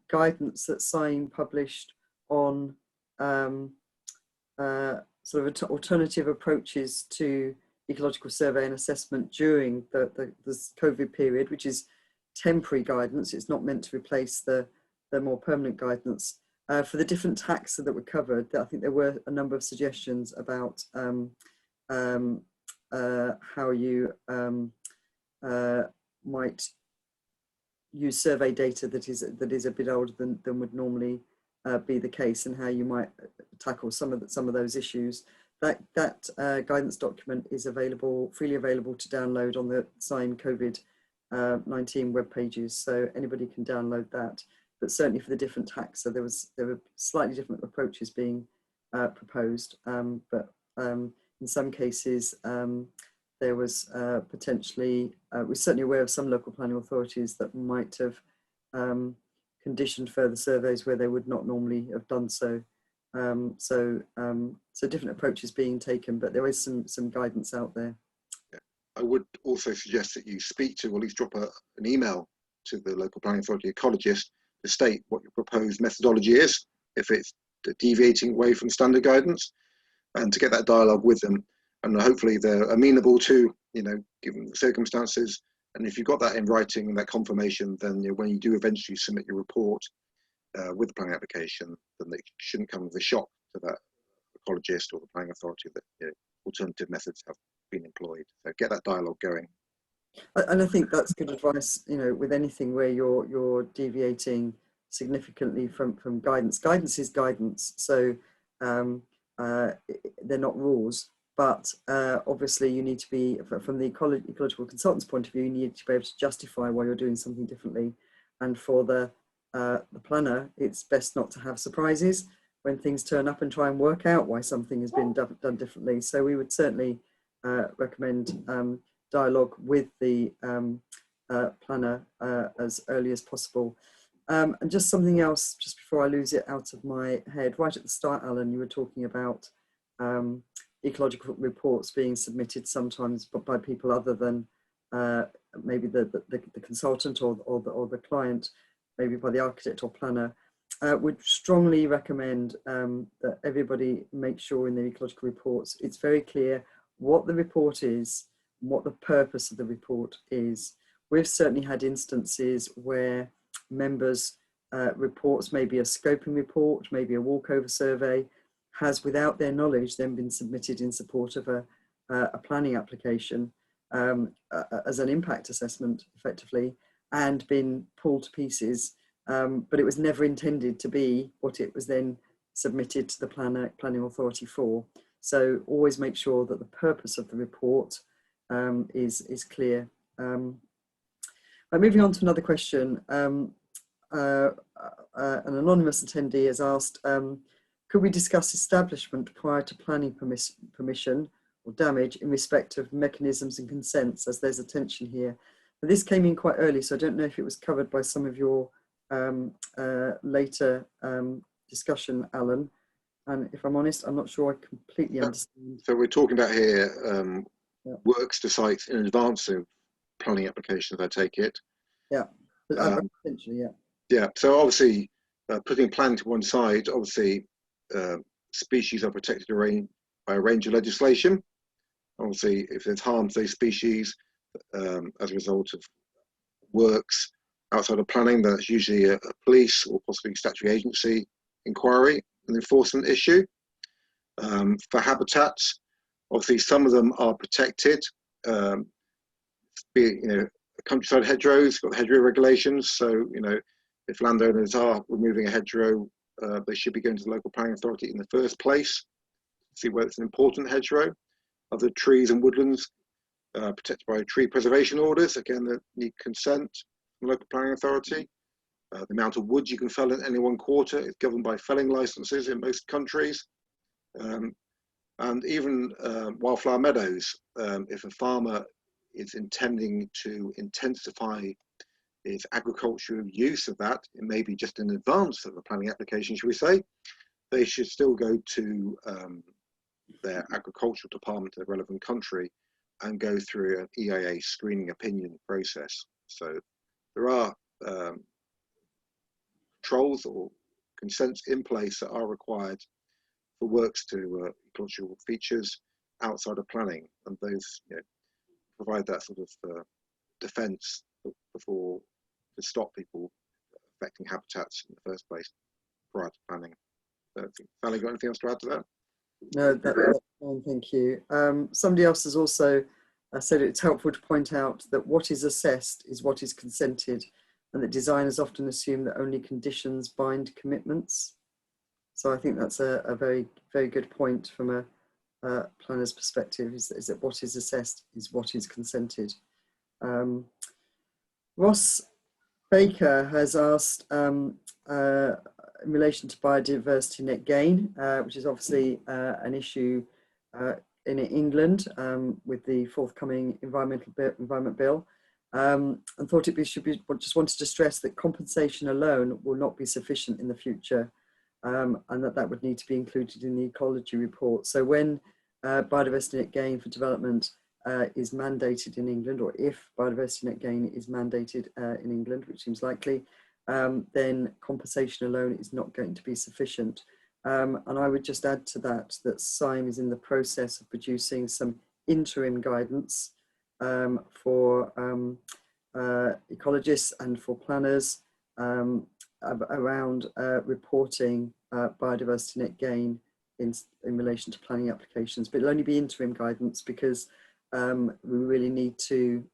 S2: guidance that CIEEM published on sort of alternative approaches to ecological survey and assessment during this COVID period, which is temporary guidance, it's not meant to replace the more permanent guidance. For the different taxa that were covered, I think there were a number of suggestions about how you might use survey data that is a bit older than would normally be the case, and how you might tackle some of those issues. That guidance document is freely available to download on the CIEEM COVID-19 web pages, so anybody can download that. But certainly for the different taxa, there were slightly different approaches being proposed. But in some cases, there was potentially, we're certainly aware of some local planning authorities that might have conditioned further surveys where they would not normally have done so. So different approaches being taken, but there is some guidance out there.
S3: Yeah. I would also suggest that you speak to, or at least drop an email to the local planning authority ecologist to state what your proposed methodology is, if it's deviating away from standard guidance, and to get that dialogue with them. And hopefully they're amenable to, given the circumstances. And if you've got that in writing and that confirmation, then when you do eventually submit your report with the planning application, then it shouldn't come as a shock to that ecologist or the planning authority that alternative methods have been employed. So get that dialogue going.
S2: And I think that's good advice, you know, with anything where you're deviating significantly from guidance. Guidance is guidance, so they're not rules. But obviously, you need to be, from the ecological consultant's point of view, you need to be able to justify why you're doing something differently. And for the planner, it's best not to have surprises when things turn up and try and work out why something has been done differently. So we would certainly recommend dialogue with the planner as early as possible. And just something else, just before I lose it out of my head, right at the start, Alan, you were talking about ecological reports being submitted sometimes by people other than maybe the consultant or the client, maybe by the architect or planner. Would strongly recommend that everybody make sure in the ecological reports it's very clear what the report is, what the purpose of the report is. We've certainly had instances where members' reports, maybe a scoping report, maybe a walkover survey, has, without their knowledge, then been submitted in support of a planning application as an impact assessment, effectively, and been pulled to pieces. But it was never intended to be what it was then submitted to the planning authority for. So always make sure that the purpose of the report is clear. But moving on to another question, an anonymous attendee has asked, could we discuss establishment prior to planning permission or damage in respect of mechanisms and consents, as there's a tension here? But this came in quite early, so I don't know if it was covered by some of your later discussion, Alan. And if I'm honest, I'm not sure I completely understand.
S3: So we're talking about here works to sites in advance of planning applications, I take it.
S2: Yeah, potentially, yeah.
S3: Yeah, so obviously putting planning to one side, obviously species are protected by a range of legislation. Obviously, if there's harm to those species as a result of works outside of planning, that's usually a police or possibly statutory agency inquiry and enforcement issue. For habitats, obviously some of them are protected. Be it, you know, countryside hedgerows, got hedgerow regulations. So, you know, if landowners are removing a hedgerow, they should be going to the local planning authority in the first place, see whether it's an important hedgerow. Other trees and woodlands protected by tree preservation orders, again, they need consent from the local planning authority. The amount of wood you can fell in any one quarter is governed by felling licenses in most countries. And even wildflower meadows, if a farmer is intending to intensify its agricultural use of that, it may be just in advance of the planning application, should we say, they should still go to their agricultural department of the relevant country and go through an EIA screening opinion process. So there are controls or consents in place that are required for works to ecological features outside of planning, and those, you know, provide that sort of defence before to stop people affecting habitats in the first place prior to planning. Sally, got anything else to add to that?
S2: No, that's fine, thank you. Somebody else has also said it's helpful to point out that what is assessed is what is consented, and that designers often assume that only conditions bind commitments. So I think that's a very, very good point from a planner's perspective, is that what is assessed is what is consented. Ross Baker has asked in relation to biodiversity net gain, which is obviously an issue in England with the forthcoming environment bill, and thought just wanted to stress that compensation alone will not be sufficient in the future, and that would need to be included in the ecology report. So when biodiversity net gain for development is mandated in England, or if biodiversity net gain is mandated in England, which seems likely, then compensation alone is not going to be sufficient. And I would just add to that CIEEM is in the process of producing some interim guidance for ecologists and for planners around reporting biodiversity net gain in relation to planning applications, but it'll only be interim guidance because we really need to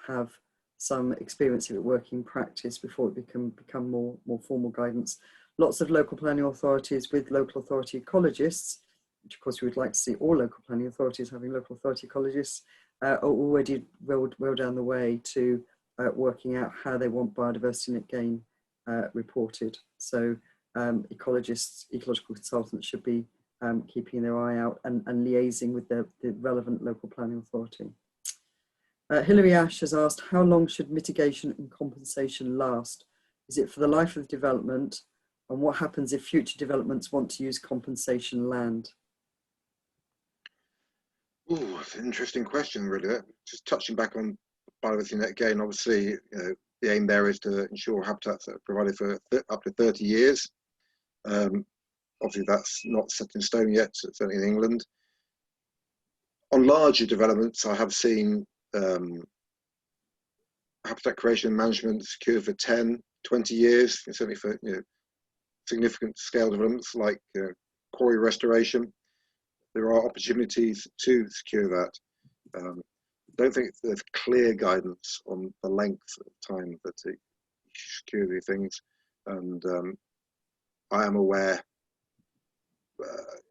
S2: have some experience of it working in practice before it become more formal guidance. Lots of local planning authorities with local authority ecologists, which of course we would like to see all local planning authorities having local authority ecologists, are already well down the way to working out how they want biodiversity net gain reported. So ecologists, ecological consultants should be keeping their eye out and liaising with the relevant local planning authority. Hilary Ash has asked, how long should mitigation and compensation last? Is it for the life of the development? And what happens if future developments want to use compensation land?
S3: Oh, it's an interesting question, really. Just touching back on biodiversity net gain, obviously, the aim there is to ensure habitats that are provided for up to 30 years. Obviously, that's not set in stone yet, certainly in England. On larger developments, I have seen habitat creation and management secured for 10, 20 years, certainly for significant scale developments like quarry restoration. There are opportunities to secure that. I don't think there's clear guidance on the length of time that you secure these things. And I am aware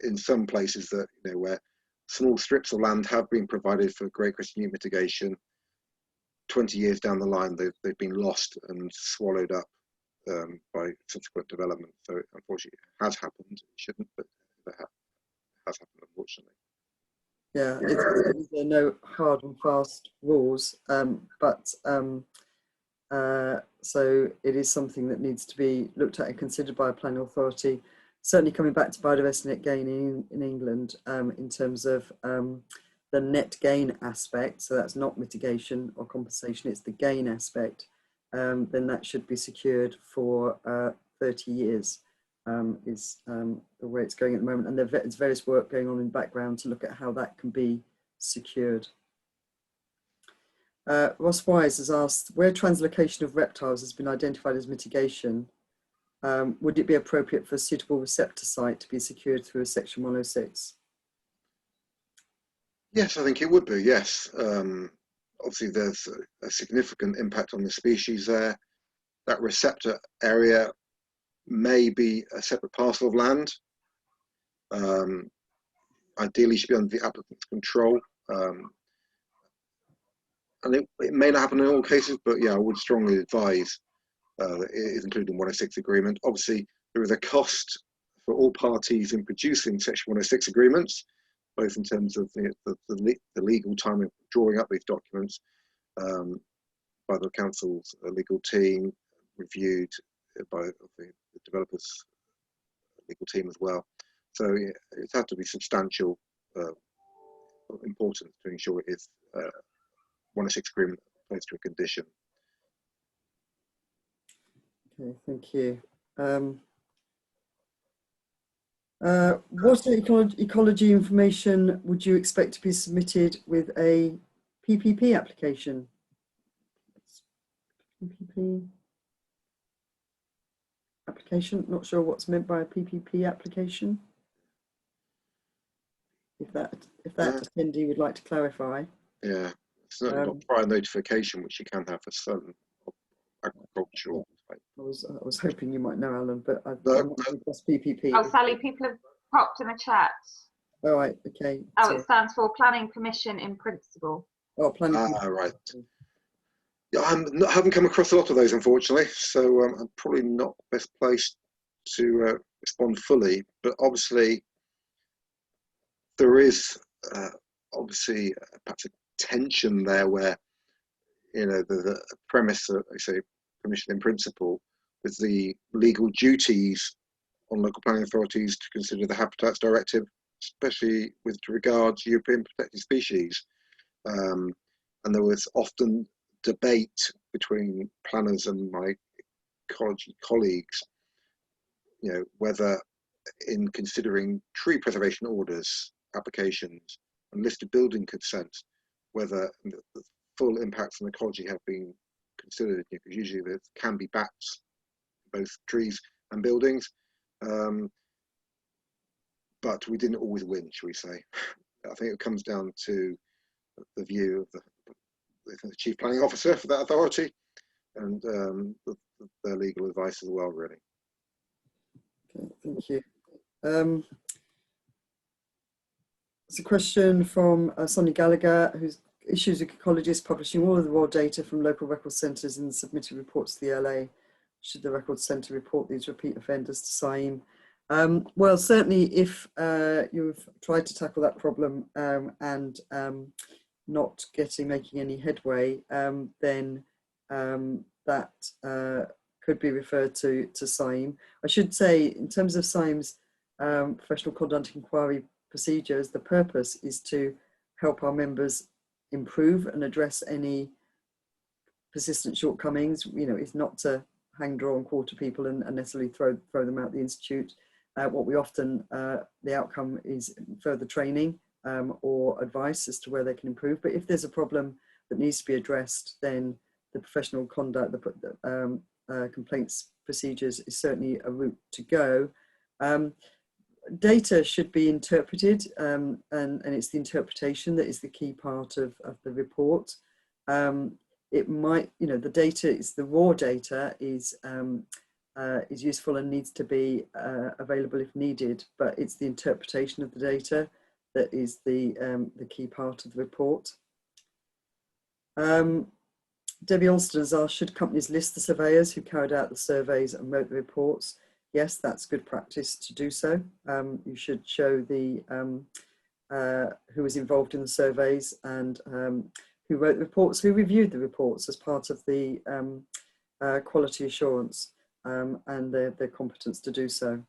S3: in some places that, where small strips of land have been provided for Great Christian mitigation, 20 years down the line, they've been lost and swallowed up by subsequent development. So unfortunately, it has happened. It shouldn't, but it has happened, unfortunately.
S2: Yeah, there are no hard and fast rules, so it is something that needs to be looked at and considered by a planning authority. Certainly coming back to biodiversity net gain in England, in terms of the net gain aspect, so that's not mitigation or compensation, it's the gain aspect, then that should be secured for 30 years. Is the way it's going at the moment, and there's various work going on in the background to look at how that can be secured. Ross Wise has asked, where translocation of reptiles has been identified as mitigation, would it be appropriate for a suitable receptor site to be secured through a Section 106?
S3: Yes, I think it would be, yes. Obviously, there's a significant impact on the species there. That receptor area may be a separate parcel of land. Ideally should be under the applicant's control. And it may not happen in all cases, but yeah, I would strongly advise that it is included in 106 agreement. Obviously, there is a cost for all parties in producing Section 106 agreements, both in terms of the legal time of drawing up these documents by the council's legal team, reviewed by the developers' legal team as well. So it has to be substantial, important to ensure it is 106 agreement placed to a condition.
S2: Okay, thank you. What ecology information would you expect to be submitted with a PPP application? PPP application, not sure what's meant by a PPP application. If that attendee would like to clarify.
S3: Yeah, it's not prior notification, which you can have for certain agricultural type.
S2: I was hoping you might know, Alan, but I'm not across PPP.
S1: Oh, Sally, people have popped in the chat.
S2: All right, okay.
S1: Oh, so it stands for Planning Permission in Principle.
S2: Oh, planning.
S3: Right. Yeah, I haven't come across a lot of those, unfortunately, so I'm probably not best placed to respond fully. But obviously, there is obviously perhaps a tension there where, the premise that I say permission in principle is the legal duties on local planning authorities to consider the Habitats Directive, especially with regard to European protected species. And there was often debate between planners and my ecology colleagues, whether in considering tree preservation orders, applications, and listed building consents, whether the full impacts on ecology have been considered, because usually there can be bats, both trees and buildings. But we didn't always win, shall we say. I think it comes down to the view of the Chief Planning Officer for that authority, and their legal advice as well, really.
S2: Okay, thank you. It's a question from Sonia Gallagher, who's issues ecologists publishing all of the raw data from local record centres and submitted reports to the LA. Should the record centre report these repeat offenders to CIEEM? Well, certainly if you've tried to tackle that problem and not making any headway, then that could be referred to CIEEM. I should say, in terms of CIEEM's professional conduct inquiry procedures, the purpose is to help our members improve and address any persistent shortcomings. You know, it's not to hang, draw and quarter people and necessarily throw them out the institute. What we often, the outcome is further training or advice as to where they can improve. But if there's a problem that needs to be addressed, then the professional conduct, the complaints procedures is certainly a route to go. Data should be interpreted, and it's the interpretation that is the key part of the report. It might, you know, the data is, the raw data is useful and needs to be available if needed, but it's the interpretation of the data that is the key part of the report. Debbie Alston has asked, should companies list the surveyors who carried out the surveys and wrote the reports? Yes, that's good practice to do so. You should show the who was involved in the surveys and who wrote the reports, who reviewed the reports as part of the quality assurance and their competence to do so.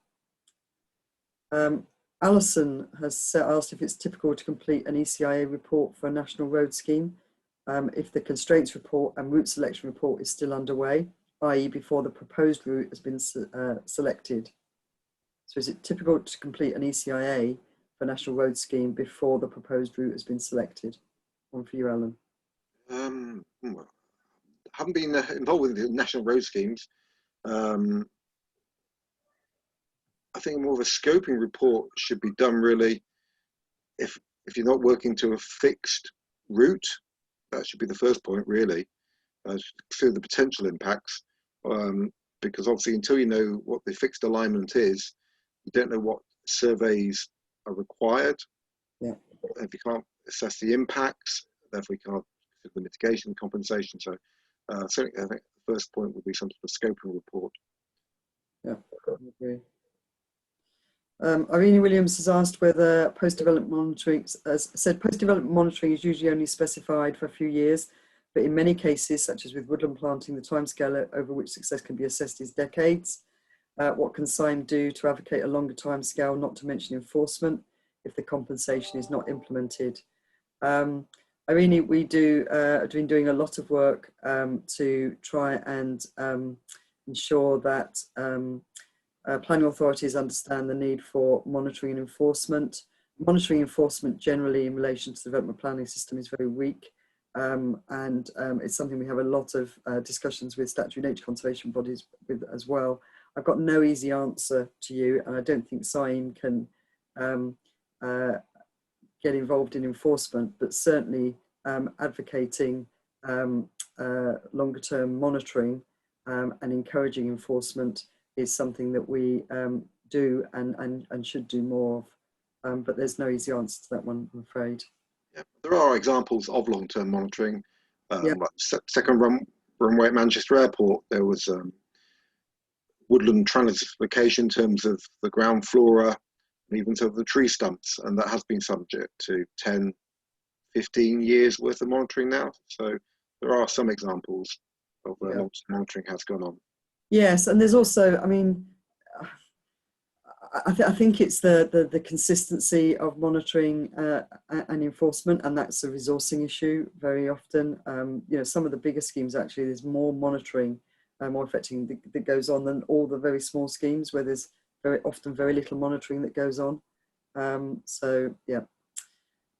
S2: Alison has asked if it's typical to complete an ECIA report for a national road scheme if the constraints report and route selection report is still underway, i.e. before the proposed route has been selected. So is it typical to complete an ECIA for national road scheme before the proposed route has been selected? One for you, Alan.
S3: I haven't been involved with the national road schemes. I think more of a scoping report should be done really if you're not working to a fixed route. That should be the first point really, through the potential impacts, because obviously until you know what the fixed alignment is, you don't know what surveys are required.
S2: Yeah.
S3: If you can't assess the impacts, therefore you can't do the mitigation, compensation. So certainly I think the first point would be some sort of scoping report.
S2: Yeah, I agree. Irene Williams has asked whether post-development monitoring, as said, post-development monitoring is usually only specified for a few years, but in many cases, such as with woodland planting, the timescale over which success can be assessed is decades. What can CIEEM do to advocate a longer timescale, not to mention enforcement, if the compensation is not implemented? Irene, we have been doing a lot of work to try and ensure that planning authorities understand the need for monitoring and enforcement. Monitoring enforcement generally in relation to the development planning system is very weak, and it's something we have a lot of discussions with statutory nature conservation bodies with as well. I've got no easy answer to you, and I don't think CIEEM can get involved in enforcement, but certainly advocating longer term monitoring and encouraging enforcement is something that we do and should do more of, but there's no easy answer to that one, I'm afraid.
S3: Yeah, there are examples of long-term monitoring.
S2: Yeah.
S3: Like second runway at Manchester Airport, there was woodland transification in terms of the ground flora and even some of the tree stumps, and that has been subject to 10, 15 years worth of monitoring now. So there are some examples of where long-term monitoring has gone on.
S2: Yes, and there's also, I mean, I think it's the consistency of monitoring and enforcement, and that's a resourcing issue very often. You know, some of the bigger schemes actually, there's more monitoring, more effective that goes on than all the very small schemes where there's very often very little monitoring that goes on. So yeah,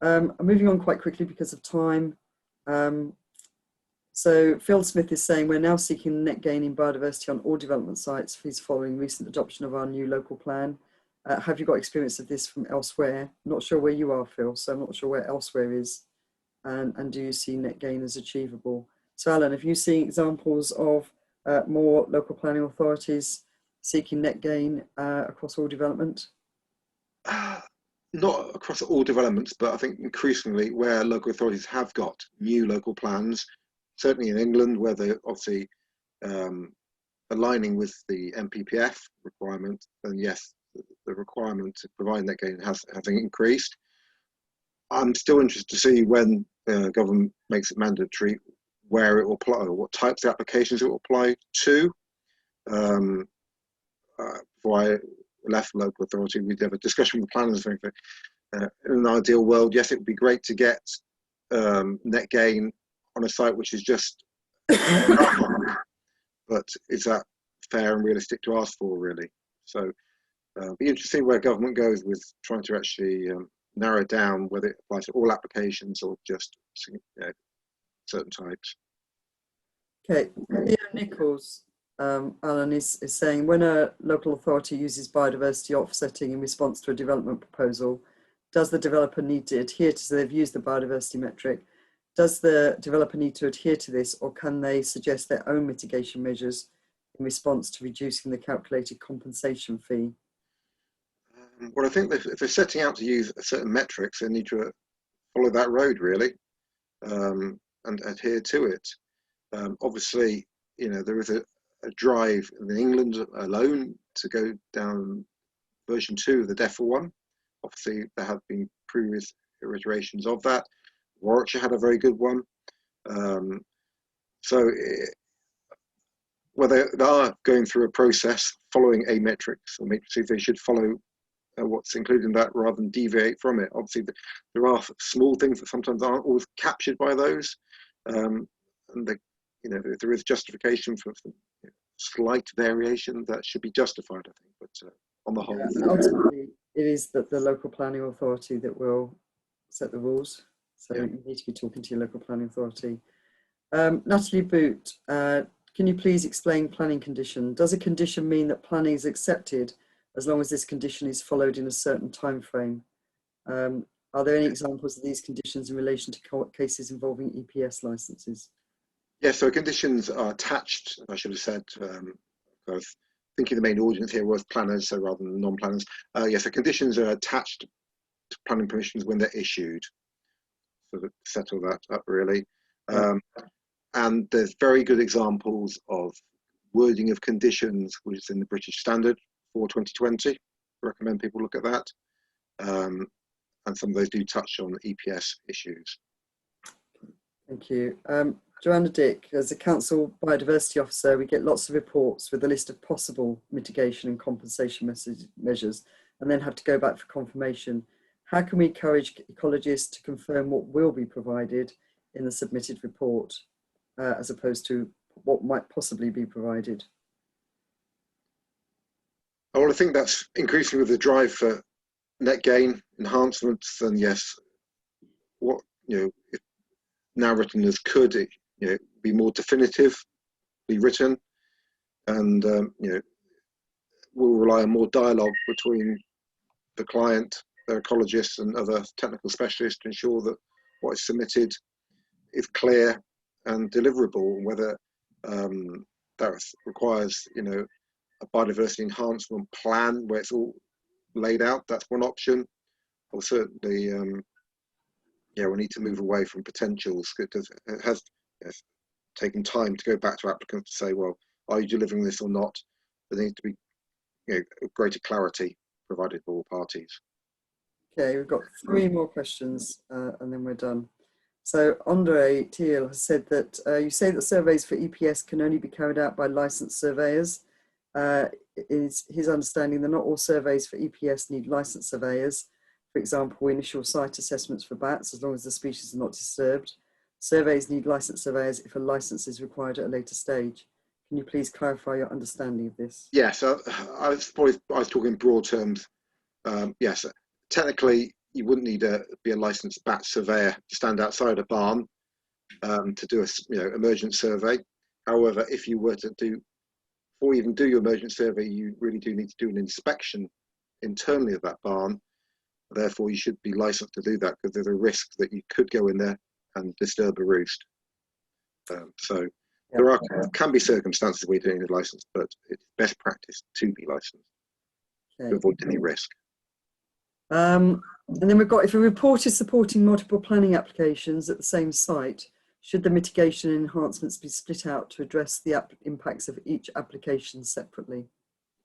S2: I'm moving on quite quickly because of time. So Phil Smith is saying we're now seeking net gain in biodiversity on all development sites. He's following recent adoption of our new local plan. Have you got experience of this from elsewhere? I'm not sure where you are, Phil, so I'm not sure where elsewhere is. and do you see net gain as achievable? So Alan, have you seen examples of more local planning authorities seeking net gain across all development?
S3: Not across all developments, but I think increasingly where local authorities have got new local plans, certainly in England, where they're obviously aligning with the NPPF requirement, then yes, the requirement to provide net gain has increased. I'm still interested to see when government makes it mandatory, where it will apply, or what types of applications it will apply to. Before I left local authority, we'd have a discussion with planners. In an ideal world, yes, it would be great to get net gain on a site which is just but is that fair and realistic to ask for, really? So be interesting where government goes with trying to actually narrow down whether it applies to all applications or just certain types.
S2: Okay, Theo Nichols, Alan, is saying, when a local authority uses biodiversity offsetting in response to a development proposal, does the developer need to adhere to, so they've used the biodiversity metric, does the developer need to adhere to this, or can they suggest their own mitigation measures in response to reducing the calculated compensation fee?
S3: Well, I think if they're setting out to use certain metrics, they need to follow that road, really, and adhere to it. Obviously, there is a drive in England alone to go down version 2 of the DEFRA one. Obviously, there have been previous iterations of that. Warwickshire had a very good one. So they are going through a process following a metrics or matrices, they should follow what's included in that rather than deviate from it. Obviously, there are small things that sometimes aren't always captured by those, and if there is justification for slight variation, that should be justified, I think. But on the whole,
S2: ultimately, it is that the local planning authority that will set the rules. So you need to be talking to your local planning authority. Natalie Boot, can you please explain planning condition? Does a condition mean that planning is accepted as long as this condition is followed in a certain time frame? Are there any examples of these conditions in relation to cases involving EPS licenses?
S3: Yes, so conditions are attached, I should have said, I was thinking the main audience here was planners, so rather than non-planners. Yes, the conditions are attached to planning permissions when they're issued. So to settle that up, really. And there's very good examples of wording of conditions, which is in the British Standard for 2020. I recommend people look at that. And some of those do touch on EPS issues.
S2: Thank you. Joanna Dick, as a council biodiversity officer, we get lots of reports with a list of possible mitigation and compensation measures, and then have to go back for confirmation. How can we encourage ecologists to confirm what will be provided in the submitted report, as opposed to what might possibly be provided?
S3: Well, I think that's increasing with the drive for net gain enhancements. And yes, what if now written as could it be more definitively written, and we'll rely on more dialogue between the client, their ecologists, and other technical specialists to ensure that what is submitted is clear and deliverable. Whether that requires a biodiversity enhancement plan where it's all laid out, that's one option. Or certainly we need to move away from potentials. It has taken time to go back to applicants to say, well, are you delivering this or not? There needs to be greater clarity provided for all parties. Okay,
S2: we've got 3 more questions and then we're done. So Andre Thiel has said that you say that surveys for EPS can only be carried out by licensed surveyors. Is his understanding that not all surveys for EPS need licensed surveyors? For example, initial site assessments for bats, as long as the species are not disturbed. Surveys need licensed surveyors if a license is required at a later stage. Can you please clarify your understanding of this?
S3: Yes, I was talking in broad terms. Yes, technically you wouldn't need to be a licensed bat surveyor to stand outside a barn to do a emergent survey. However, if you were to before you even do your emergent survey, you really do need to do an inspection internally of that barn. Therefore, you should be licensed to do that, because there's a risk that you could go in there and disturb a roost. So there can be circumstances where you're doing a license, but it's best practice to be licensed to avoid any risk.
S2: And then we've got, if a report is supporting multiple planning applications at the same site, should the mitigation and enhancements be split out to address the impacts of each application separately?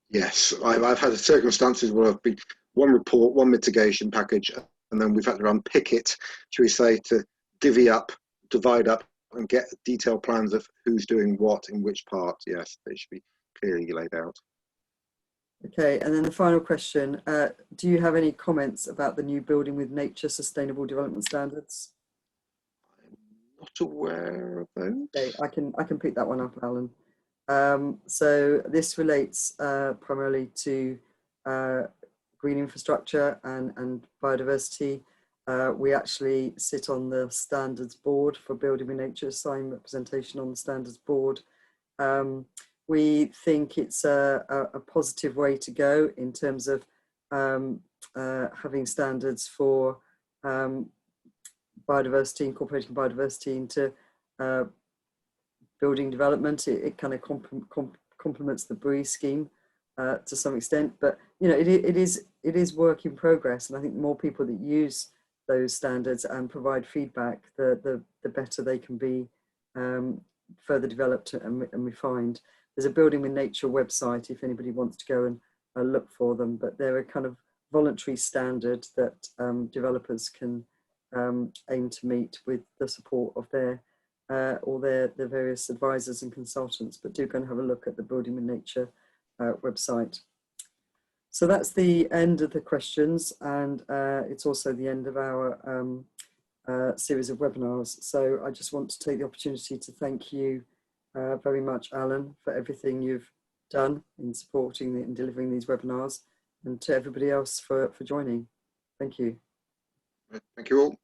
S3: Yes, I've had circumstances where I've been one report, one mitigation package, and then we've had to unpick it, shall we say, to divvy up, divide up, and get detailed plans of who's doing what in which part. Yes, they should be clearly laid out. Okay,
S2: and then the final question, do you have any comments about the new Building with Nature Sustainable Development Standards?
S3: I'm not aware of those.
S2: Okay, I can pick that one up, Alan. So this relates primarily to green infrastructure and biodiversity. We actually sit on the standards board for Building with Nature, CIEEM representation on the standards board. We think it's a positive way to go in terms of having standards for biodiversity, incorporating biodiversity into building development. It kind of complements the BREE scheme to some extent, but you know, it is work in progress, and I think the more people that use those standards and provide feedback, the better they can be further developed and refined. There's a Building with Nature website if anybody wants to go and look for them, but they're a kind of voluntary standard that developers can aim to meet with the support of their various advisors and consultants, but do go and have a look at the Building with Nature website. So that's the end of the questions, and it's also the end of our series of webinars. So I just want to take the opportunity to thank you very much, Alan, for everything you've done in supporting and delivering these webinars, and to everybody else for joining. Thank you.
S3: Thank you all.